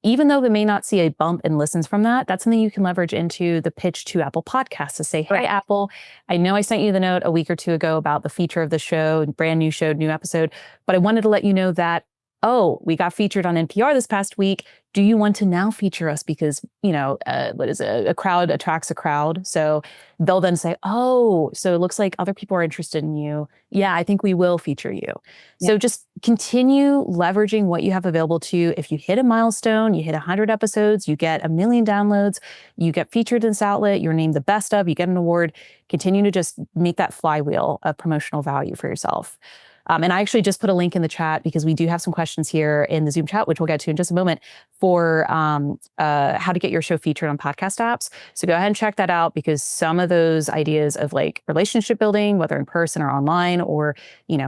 Even though they may not see a bump in listens from that, that's something you can leverage into the pitch to Apple Podcasts to say, hey, Apple, I know I sent you the note a week or two ago about the feature of the show, brand new show, new episode, but I wanted to let you know that, oh, we got featured on NPR this past week. Do you want to now feature us? Because, what is it? A crowd attracts a crowd. So they'll then say, oh, so it looks like other people are interested in you. Yeah, I think we will feature you. Yeah. So just continue leveraging what you have available to you. If you hit a milestone, you hit 100 episodes, you get 1 million downloads, you get featured in this outlet, you're named the best of, you get an award, continue to just make that flywheel of promotional value for yourself. And I actually just put a link in the chat because we do have some questions here in the Zoom chat, which we'll get to in just a moment, for how to get your show featured on podcast apps. So go ahead and check that out because some of those ideas of like relationship building, whether in person or online, or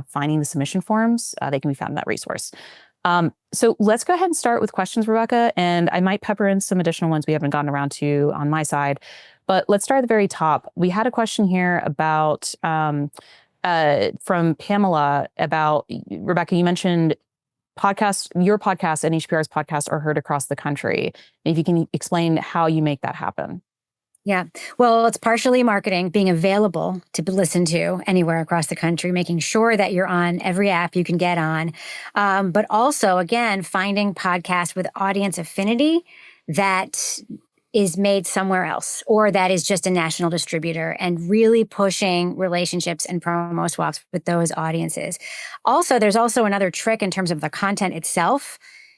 finding the submission forms, they can be found in that resource. So let's go ahead and start with questions, Rebecca, and I might pepper in some additional ones we haven't gotten around to on my side. But let's start at the very top. We had a question here about from Pamela about, Rebecca, you mentioned your podcast and NHPR's podcast are heard across the country. If you can explain how you make that happen. Yeah. Well, it's partially marketing, being available to be listened to anywhere across the country, making sure that you're on every app you can get on. But also, again, finding podcasts with audience affinity that is made somewhere else, or that is just a national distributor, and really pushing relationships and promo swaps with those audiences. Also, there's also another trick in terms of the content itself.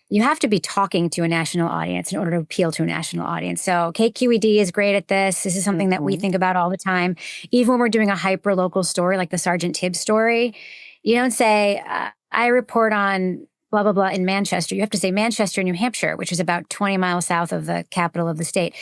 You have to be talking to a national audience in order to appeal to a national audience. So KQED is great at this. This is something that we think about all the time. Even when we're doing a hyper-local story, like the Sergeant Tibbs story, you don't say, I report on blah, blah, blah in Manchester. You have to say Manchester, New Hampshire, which is about 20 miles south of the capital of the state.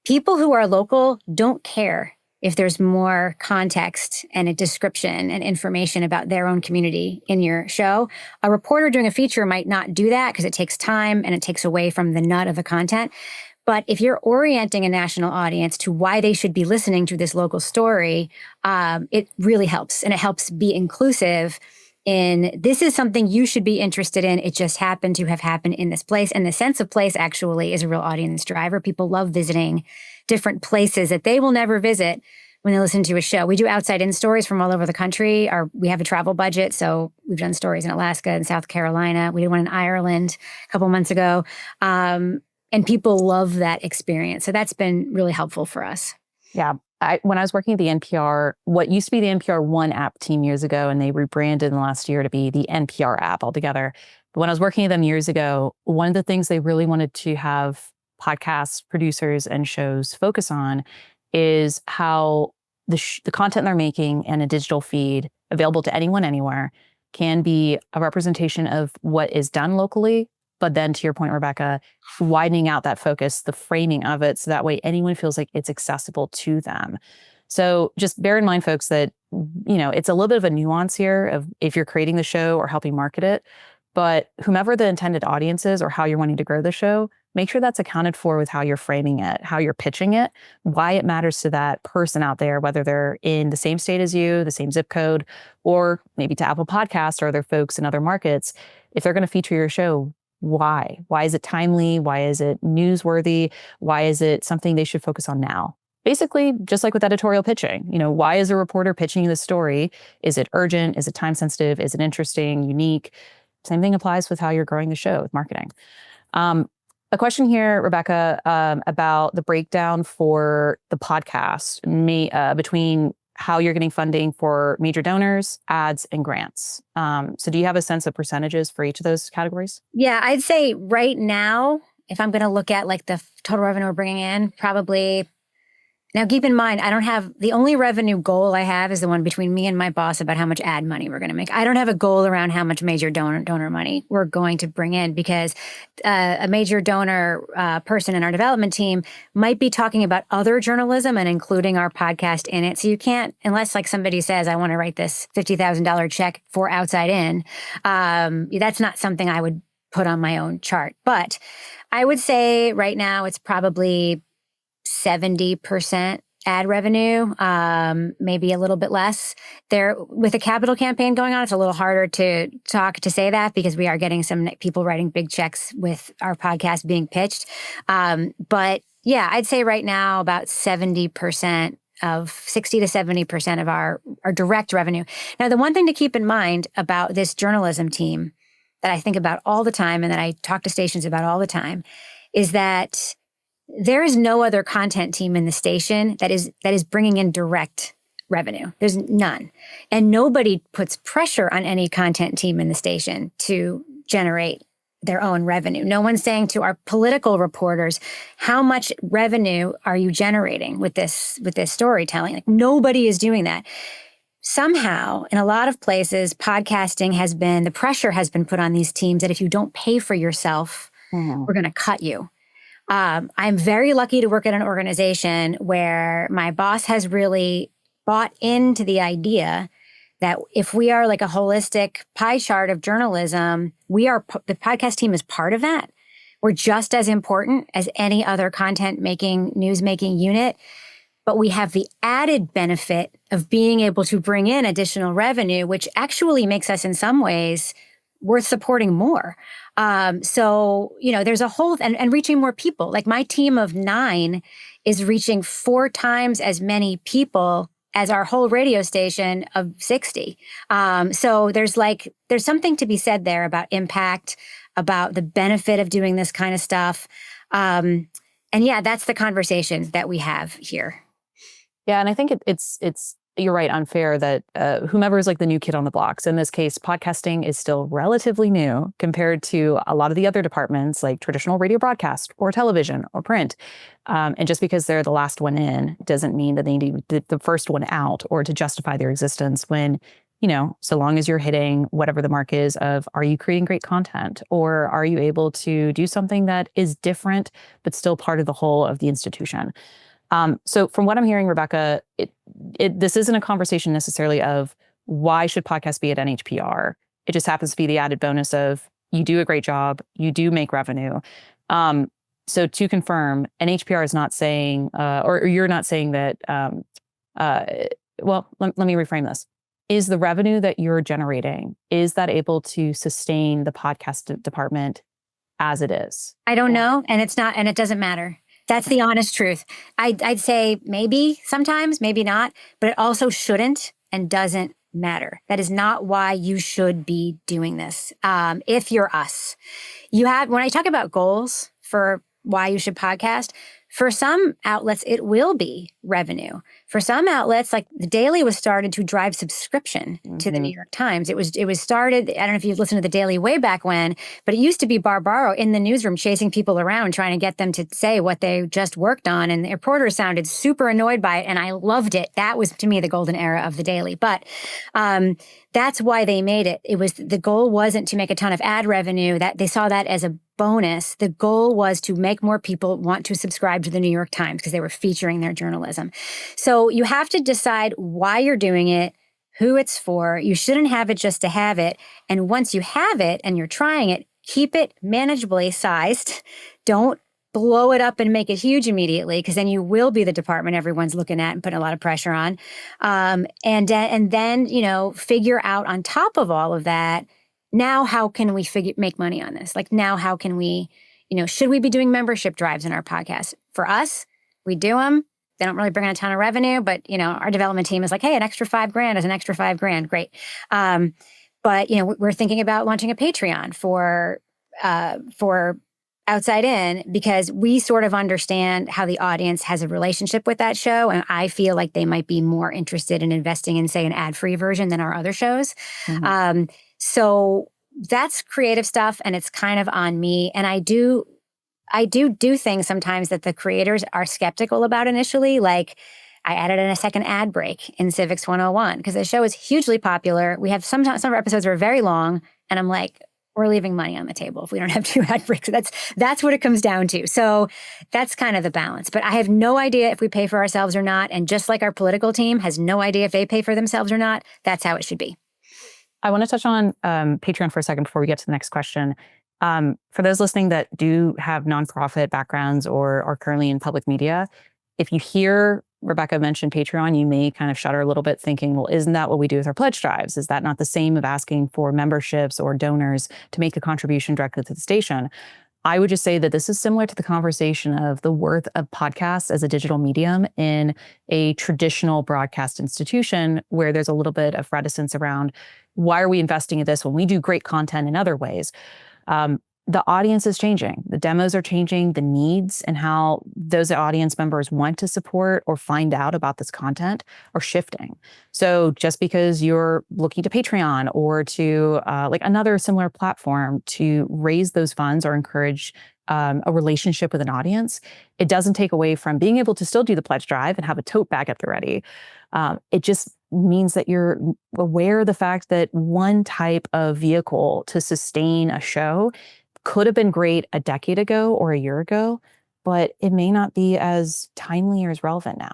People who are local don't care if there's more context and a description and information about their own community in your show. A reporter doing a feature might not do that because it takes time and it takes away from the nut of the content. But if you're orienting a national audience to why they should be listening to this local story, it really helps. And it helps be inclusive in this is something you should be interested in. It just happened to have happened in this place. And the sense of place actually is a real audience driver. People love visiting different places that they will never visit when they listen to a show. We do outside-in stories from all over the country. We have a travel budget, so we've done stories in Alaska and South Carolina. We did one in Ireland a couple months ago. And people love that experience. So that's been really helpful for us. Yeah. When I was working at the NPR, what used to be the NPR One app team years ago, and they rebranded in the last year to be the NPR app altogether. But when I was working with them years ago, one of the things they really wanted to have podcast producers and shows focus on is how the content they're making and a digital feed available to anyone, anywhere, can be a representation of what is done locally. But then to your point, Rebecca, widening out that focus, the framing of it, so that way anyone feels like it's accessible to them. So just bear in mind, folks, that, it's a little bit of a nuance here of if you're creating the show or helping market it, but whomever the intended audience is or how you're wanting to grow the show, make sure that's accounted for with how you're framing it, how you're pitching it, why it matters to that person out there, whether they're in the same state as you, the same zip code, or maybe to Apple Podcasts or other folks in other markets. If they're going to feature your show, why? Why is it timely? Why is it newsworthy? Why is it something they should focus on now? Basically, just like with editorial pitching, why is a reporter pitching you the story? Is it urgent? Is it time sensitive? Is it interesting, unique? Same thing applies with how you're growing the show with marketing. A question here, Rebecca, about the breakdown for the podcast between how you're getting funding for major donors, ads, and grants. So do you have a sense of percentages for each of those categories? Yeah, I'd say right now, if I'm going to look at like the total revenue we're bringing in, probably. Now, keep in mind, the only revenue goal I have is the one between me and my boss about how much ad money we're going to make. I don't have a goal around how much major donor money we're going to bring in, because a major donor person in our development team might be talking about other journalism and including our podcast in it. So you can't, unless like somebody says, I want to write this $50,000 check for Outside In, that's not something I would put on my own chart. But I would say right now it's probably 70% ad revenue, maybe a little bit less. There, with a capital campaign going on, it's a little harder to say that because we are getting some people writing big checks with our podcast being pitched. But yeah, I'd say right now about 70% of 60 to 70% of our direct revenue. Now, the one thing to keep in mind about this journalism team that I think about all the time and that I talk to stations about all the time is that there is no other content team in the station that is bringing in direct revenue. There's none. And nobody puts pressure on any content team in the station to generate their own revenue. No one's saying to our political reporters, how much revenue are you generating with this storytelling? Like, nobody is doing that. Somehow, in a lot of places, the pressure has been put on these teams that if you don't pay for yourself, we're going to cut you. I'm very lucky to work at an organization where my boss has really bought into the idea that if we are like a holistic pie chart of journalism, the podcast team is part of that. We're just as important as any other news-making unit, but we have the added benefit of being able to bring in additional revenue, which actually makes us in some ways worth supporting more. So, there's a whole, and reaching more people. Like my team of 9 is reaching 4 times as many people as our whole radio station of 60. So there's something to be said there about impact, about the benefit of doing this kind of stuff. And yeah, that's the conversation that we have here. Yeah, and I think it's you're right, unfair that whomever is like the new kid on the blocks. In this case, podcasting is still relatively new compared to a lot of the other departments like traditional radio broadcast or television or print. And just because they're the last one in doesn't mean that they need to be the first one out or to justify their existence when, so long as you're hitting whatever the mark is of, are you creating great content or are you able to do something that is different but still part of the whole of the institution? So from what I'm hearing, Rebecca, this isn't a conversation necessarily of why should podcasts be at NHPR. It just happens to be the added bonus of you do a great job, you do make revenue. So to confirm, NHPR is not saying, or you're not saying that, well, let me reframe this. Is the revenue that you're generating, is that able to sustain the podcast department as it is? I don't know, and it's not, and it doesn't matter. That's the honest truth. I'd say maybe sometimes, maybe not, but it also shouldn't and doesn't matter. That is not why you should be doing this. If you're us, when I talk about goals for why you should podcast, for some outlets, it will be revenue. For some outlets, like the Daily was started to drive subscription to the New York Times. It was started, I don't know if you've listened to the Daily way back when, but it used to be Barbaro in the newsroom chasing people around, trying to get them to say what they just worked on. And the reporters sounded super annoyed by it. And I loved it. That was, to me, the golden era of the Daily. But that's why they made it. The goal wasn't to make a ton of ad revenue. That they saw that as a bonus. The goal was to make more people want to subscribe to the New York Times because they were featuring their journalism. So you have to decide why you're doing it, who it's for. You shouldn't have it just to have it. And once you have it and you're trying it, keep it manageably sized. Don't blow it up and make it huge immediately, because then you will be the department everyone's looking at and putting a lot of pressure on. And then, figure out on top of all of that, now how can we make money on this? Like now how can we, should we be doing membership drives in our podcast? For us, we do them. They don't really bring in a ton of revenue, but, our development team is like, hey, an extra $5,000 is an extra $5,000. Great. But, we're thinking about launching a Patreon for Outside In, because we sort of understand how the audience has a relationship with that show. And I feel like they might be more interested in investing in, say, an ad-free version than our other shows. Mm-hmm. So that's creative stuff, and it's kind of on me. And I do things sometimes that the creators are skeptical about initially. Like I added in a second ad break in Civics 101 because the show is hugely popular. We have some of our episodes are very long, and I'm like, we're leaving money on the table if we don't have 2 ad breaks. That's what it comes down to. So that's kind of the balance. But I have no idea if we pay for ourselves or not. And just like our political team has no idea if they pay for themselves or not, that's how it should be. I want to touch on Patreon for a second before we get to the next question. For those listening that do have nonprofit backgrounds or are currently in public media, if you hear Rebecca mentioned Patreon, you may kind of shudder a little bit thinking, well, isn't that what we do with our pledge drives? Is that not the same of asking for memberships or donors to make a contribution directly to the station? I would just say that this is similar to the conversation of the worth of podcasts as a digital medium in a traditional broadcast institution where there's a little bit of reticence around why are we investing in this when we do great content in other ways? The audience is changing. The demos are changing. The needs and how those audience members want to support or find out about this content are shifting. So just because you're looking to Patreon or to like another similar platform to raise those funds or encourage a relationship with an audience, it doesn't take away from being able to still do the pledge drive and have a tote bag at the ready. It just means that you're aware of the fact that one type of vehicle to sustain a show could have been great a decade ago or a year ago, but it may not be as timely or as relevant now.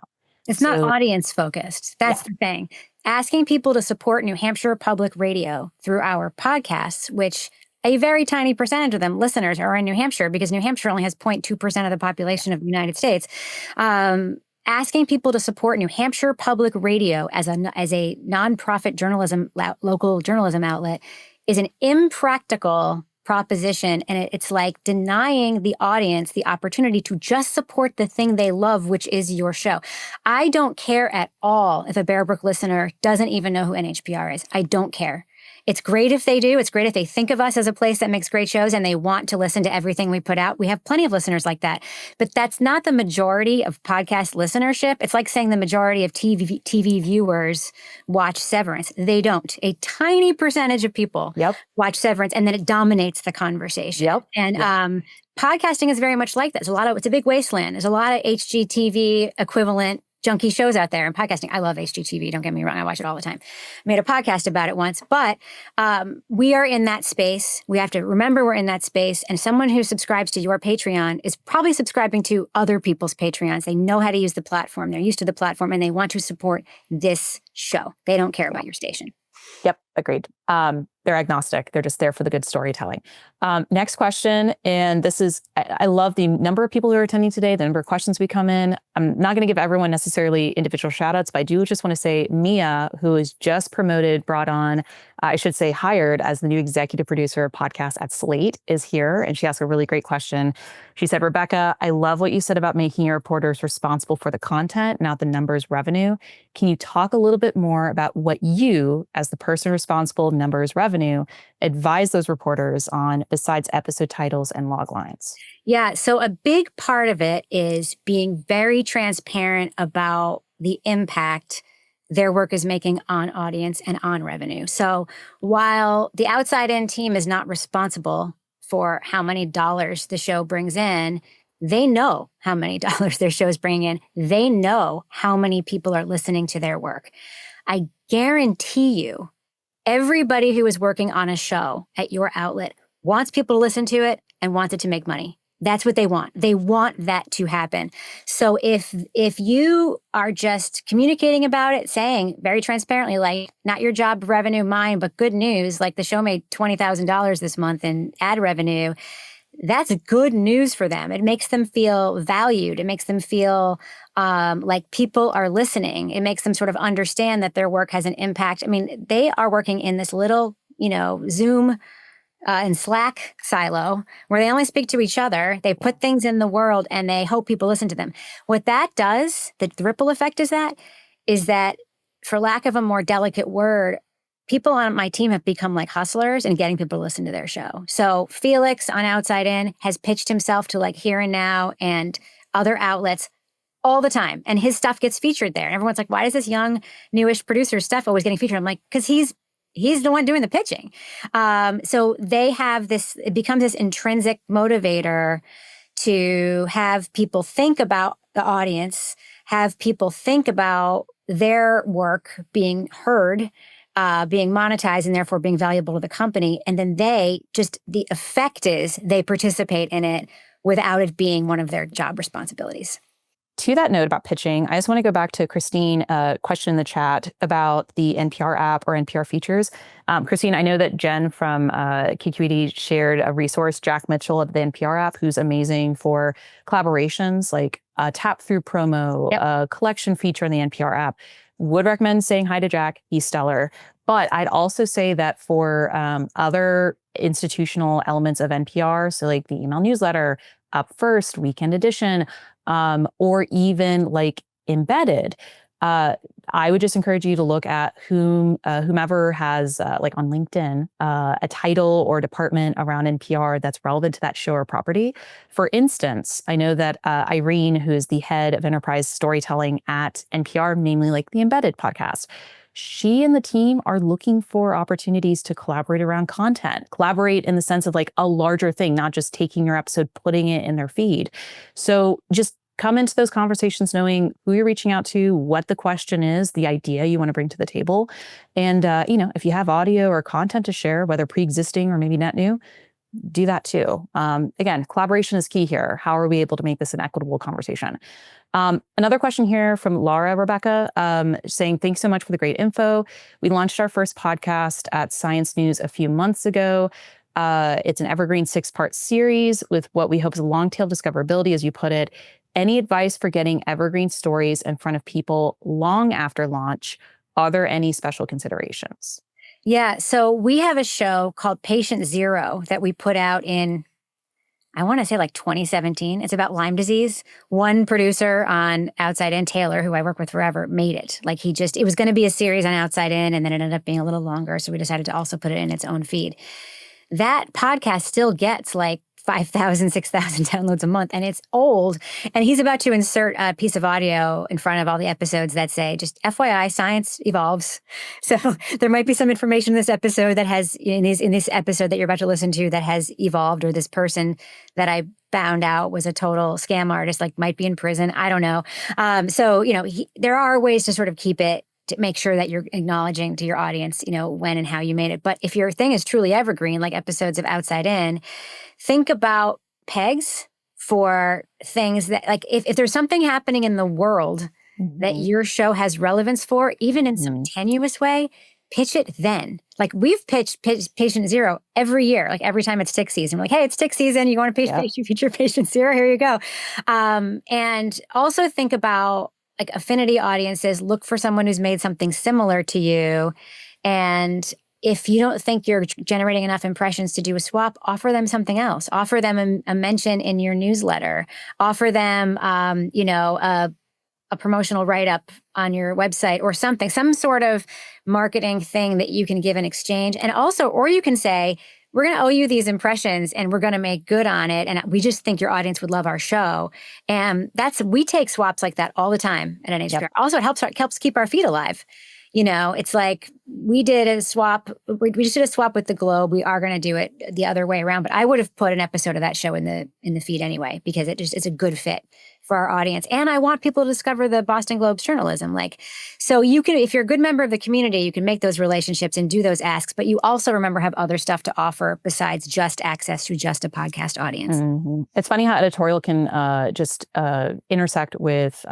It's not audience focused. That's the thing. Asking people to support New Hampshire Public Radio through our podcasts, which a very tiny percentage of them listeners are in New Hampshire because New Hampshire only has 0.2% of the population of the United States. Asking people to support New Hampshire Public Radio as a nonprofit journalism, local journalism outlet is an impractical proposition. And it's like denying the audience the opportunity to just support the thing they love, which is your show. I don't care at all if a Bear Brook listener doesn't even know who NHPR is. I don't care. It's great if they do. It's great if they think of us as a place that makes great shows and they want to listen to everything we put out. We have plenty of listeners like that. But that's not the majority of podcast listenership. It's like saying the majority of TV viewers watch Severance. They don't. A tiny percentage of people watch Severance, and then it dominates the conversation. And podcasting is very much like that. It's a big wasteland. There's a lot of HGTV equivalent junky shows out there in podcasting. I love HGTV. Don't get me wrong. I watch it all the time. I made a podcast about it once, but we are in that space. We have to remember we're in that space. And someone who subscribes to your Patreon is probably subscribing to other people's Patreons. They know how to use the platform. They're used to the platform and they want to support this show. They don't care about your station. Yep. Agreed. They're agnostic. They're just there for the good storytelling. Next question. And this is, I love the number of people who are attending today, the number of questions we come in. I'm not going to give everyone necessarily individual shout outs, but I do just want to say Mia, who is just promoted, brought on, I should say hired as the new executive producer of podcast at Slate, is here. And she asked a really great question. She said, Rebecca, I love what you said about making your reporters responsible for the content, not the numbers revenue. Can you talk a little bit more about what you, as the person responsible, numbers revenue, advise those reporters on besides episode titles and log lines? Yeah. So a big part of it is being very transparent about the impact their work is making on audience and on revenue. So while the outside in team is not responsible for how many dollars the show brings in, they know how many dollars their show is bringing in. They know how many people are listening to their work. I guarantee you, everybody who is working on a show at your outlet wants people to listen to it and wants it to make money. That's what they want. They want that to happen. So if you are just communicating about it, saying very transparently, like, not your job, revenue, mine, but good news, like the show made $20,000 this month in ad revenue, that's good news for them. It makes them feel valued. It makes them feel like people are listening. It makes them sort of understand that their work has an impact. I mean, they are working in this little, Zoom and Slack silo where they only speak to each other. They put things in the world and they hope people listen to them. What that does, the ripple effect is that, for lack of a more delicate word, people on my team have become like hustlers and getting people to listen to their show. So Felix on Outside In has pitched himself to like Here and Now and other outlets all the time. And his stuff gets featured there. And everyone's like, why does this young, newish producer's stuff always getting featured? I'm like, because he's the one doing the pitching. So they have this, it becomes this intrinsic motivator to have people think about the audience, have people think about their work being heard, being monetized, and therefore being valuable to the company. And then the effect is they participate in it without it being one of their job responsibilities. to that note about pitching, I just want to go back to Christine, question in the chat about the NPR app or NPR features. Christine, I know that Jen from KQED shared a resource, Jack Mitchell of the NPR app, who's amazing for collaborations like tap through promo, Yep. collection feature in the NPR app. Would recommend saying hi to Jack. He's stellar. But I'd also say that for other institutional elements of NPR, so like the email newsletter, Up First, Weekend Edition, or even like embedded, I would just encourage you to look at whomever has like on LinkedIn, a title or department around NPR that's relevant to that show or property. For instance, I know that Irene, who is the head of enterprise storytelling at NPR, namely like the Embedded podcast, she and the team are looking for opportunities to collaborate around content, collaborate in the sense of like a larger thing, not just taking your episode, putting it in their feed. So just come into those conversations knowing who you're reaching out to, what the question is, the idea you want to bring to the table. And, if you have audio or content to share, whether pre-existing or maybe net new, do that too. Again, collaboration is key here. How are we able to make this an equitable conversation? Another question here from Laura Rebecca saying, thanks so much for the great info. We launched our first podcast at Science News a few months ago. It's an evergreen 6-part series with what we hope is long tail discoverability, as you put it. Any advice for getting evergreen stories in front of people long after launch? Are there any special considerations? Yeah. So we have a show called Patient Zero that we put out in, I want to say like 2017. It's about Lyme disease. One producer on Outside In, Taylor, who I work with forever, made it. Like it was going to be a series on Outside In, and then it ended up being a little longer. So we decided to also put it in its own feed. That podcast still gets like 5,000, 6,000 downloads a month, and it's old. And he's about to insert a piece of audio in front of all the episodes that say, just FYI, science evolves. So there might be some information in this episode that has, in this episode that you're about to listen to, that has evolved, or this person that I found out was a total scam artist, like might be in prison. I don't know. There are ways to sort of keep it, to make sure that you're acknowledging to your audience, when and how you made it. But if your thing is truly evergreen, like episodes of Outside In, think about pegs for things that, like, if there's something happening in the world that your show has relevance for, even in some tenuous way, pitch it then. Like we've pitched Patient Zero every year, like every time it's tick season. We're like, hey, it's tick season. You want to feature Patient Zero? Here you go. And also think about like affinity audiences. Look for someone who's made something similar to you. And if you don't think you're generating enough impressions to do a swap, offer them something else. Offer them a mention in your newsletter. Offer them, a promotional write-up on your website or something, some sort of marketing thing that you can give in exchange. And also, or you can say, we're going to owe you these impressions and we're going to make good on it. And we just think your audience would love our show. And we take swaps like that all the time at NHPR. Yep. Also, it helps keep our feed alive. It's like we did a swap. We just did a swap with the Globe. We are going to do it the other way around. But I would have put an episode of that show in the feed anyway, because it's a good fit for our audience. And I want people to discover the Boston Globe's journalism. So you can, if you're a good member of the community, you can make those relationships and do those asks. But you also remember have other stuff to offer besides just access to just a podcast audience. Mm-hmm. It's funny how editorial can just intersect with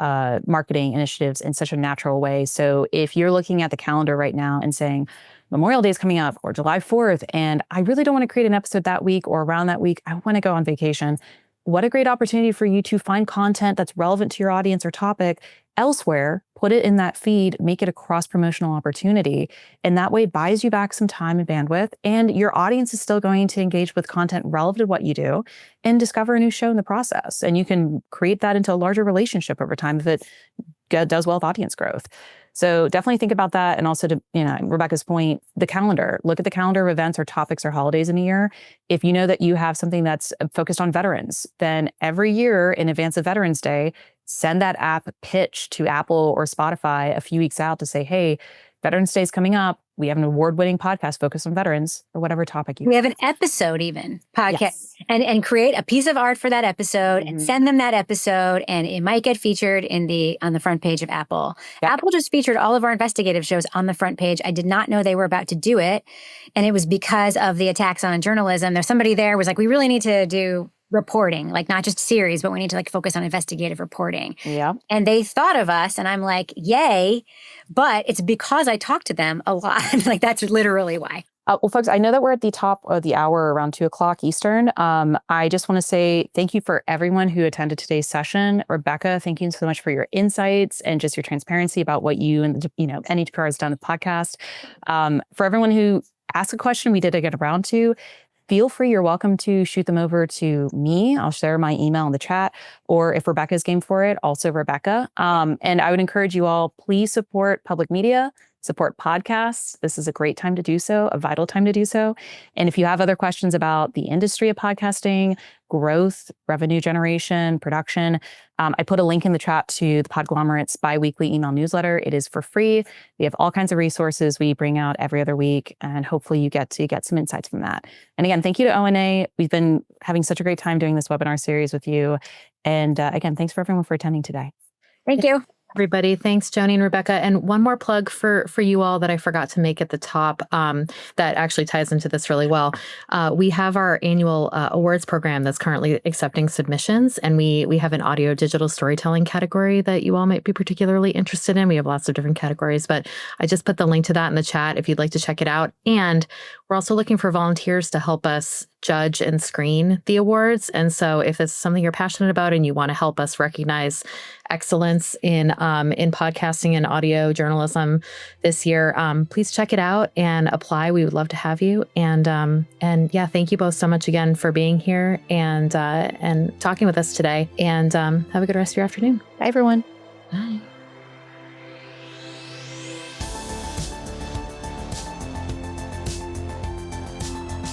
marketing initiatives in such a natural way. So if you're looking at the calendar right now and saying, Memorial Day is coming up, or July 4th, and I really don't want to create an episode that week or around that week, I want to go on vacation. What a great opportunity for you to find content that's relevant to your audience or topic elsewhere, put it in that feed, make it a cross-promotional opportunity. And that way buys you back some time and bandwidth. And your audience is still going to engage with content relevant to what you do and discover a new show in the process. And you can create that into a larger relationship over time if it does well with audience growth. So definitely think about that. And also to, Rebecca's point, the calendar. Look at the calendar of events or topics or holidays in a year. If you know that you have something that's focused on veterans, then every year in advance of Veterans Day, send that app pitch to Apple or Spotify a few weeks out to say, hey, Veterans Day is coming up. We have an award-winning podcast focused on veterans, or whatever topic you We have an episode even podcast, yes. and create a piece of art for that episode and send them that episode, and it might get featured on the front page of Apple. Yep. Apple just featured all of our investigative shows on the front page. I did not know they were about to do it, and it was because of the attacks on journalism. There's somebody there was like, we really need to do reporting, like not just series, but we need to like focus on investigative reporting. Yeah. And they thought of us, and I'm like, yay, but it's because I talk to them a lot. Like that's literally why. Well, folks, I know that we're at the top of the hour around 2:00 Eastern. I just want to say thank you for everyone who attended today's session. Rebecca, thank you so much for your insights and just your transparency about what you and NHPR has done with the podcast. For everyone who asked a question we didn't get around to, feel free, you're welcome to shoot them over to me. I'll share my email in the chat, or if Rebecca's game for it, also Rebecca. And I would encourage you all, please support public media, support podcasts. This is a great time to do so, a vital time to do so. And if you have other questions about the industry of podcasting, growth, revenue generation, production, I put a link in the chat to the Podglomerate's bi-weekly email newsletter. It is for free. We have all kinds of resources we bring out every other week, and hopefully you get some insights from that. And again, thank you to ONA. We've been having such a great time doing this webinar series with you. And again, thanks for everyone for attending today. Thank you. Everybody, thanks, Joni and Rebecca. And one more plug for you all that I forgot to make at the top that actually ties into this really well. We have our annual awards program that's currently accepting submissions, and we have an audio digital storytelling category that you all might be particularly interested in. We have lots of different categories, but I just put the link to that in the chat if you'd like to check it out. And we're also looking for volunteers to help us judge and screen the awards. And so if it's something you're passionate about and you want to help us recognize excellence in podcasting and audio journalism this year, please check it out and apply. We would love to have you. And yeah, thank you both so much again for being here and talking with us today. And have a good rest of your afternoon. Bye, everyone. Bye.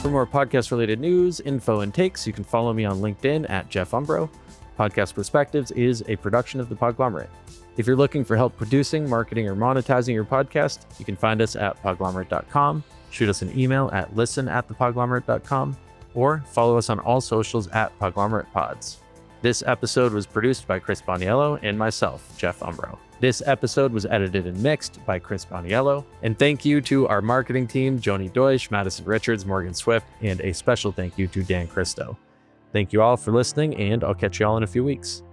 For more podcast-related news, info, and takes, you can follow me on LinkedIn at Jeff Umbro. Podcast Perspectives is a production of the Podglomerate. If you're looking for help producing, marketing, or monetizing your podcast, you can find us at podglomerate.com, shoot us an email at listen@thepodglomerate.com, or follow us on all socials at PodglomeratepOds. This episode was produced by Chris Boniello and myself, Jeff Umbro. This episode was edited and mixed by Chris Boniello. And thank you to our marketing team, Joni Deutsch, Madison Richards, Morgan Swift, and a special thank you to Dan Christo. Thank you all for listening, and I'll catch you all in a few weeks.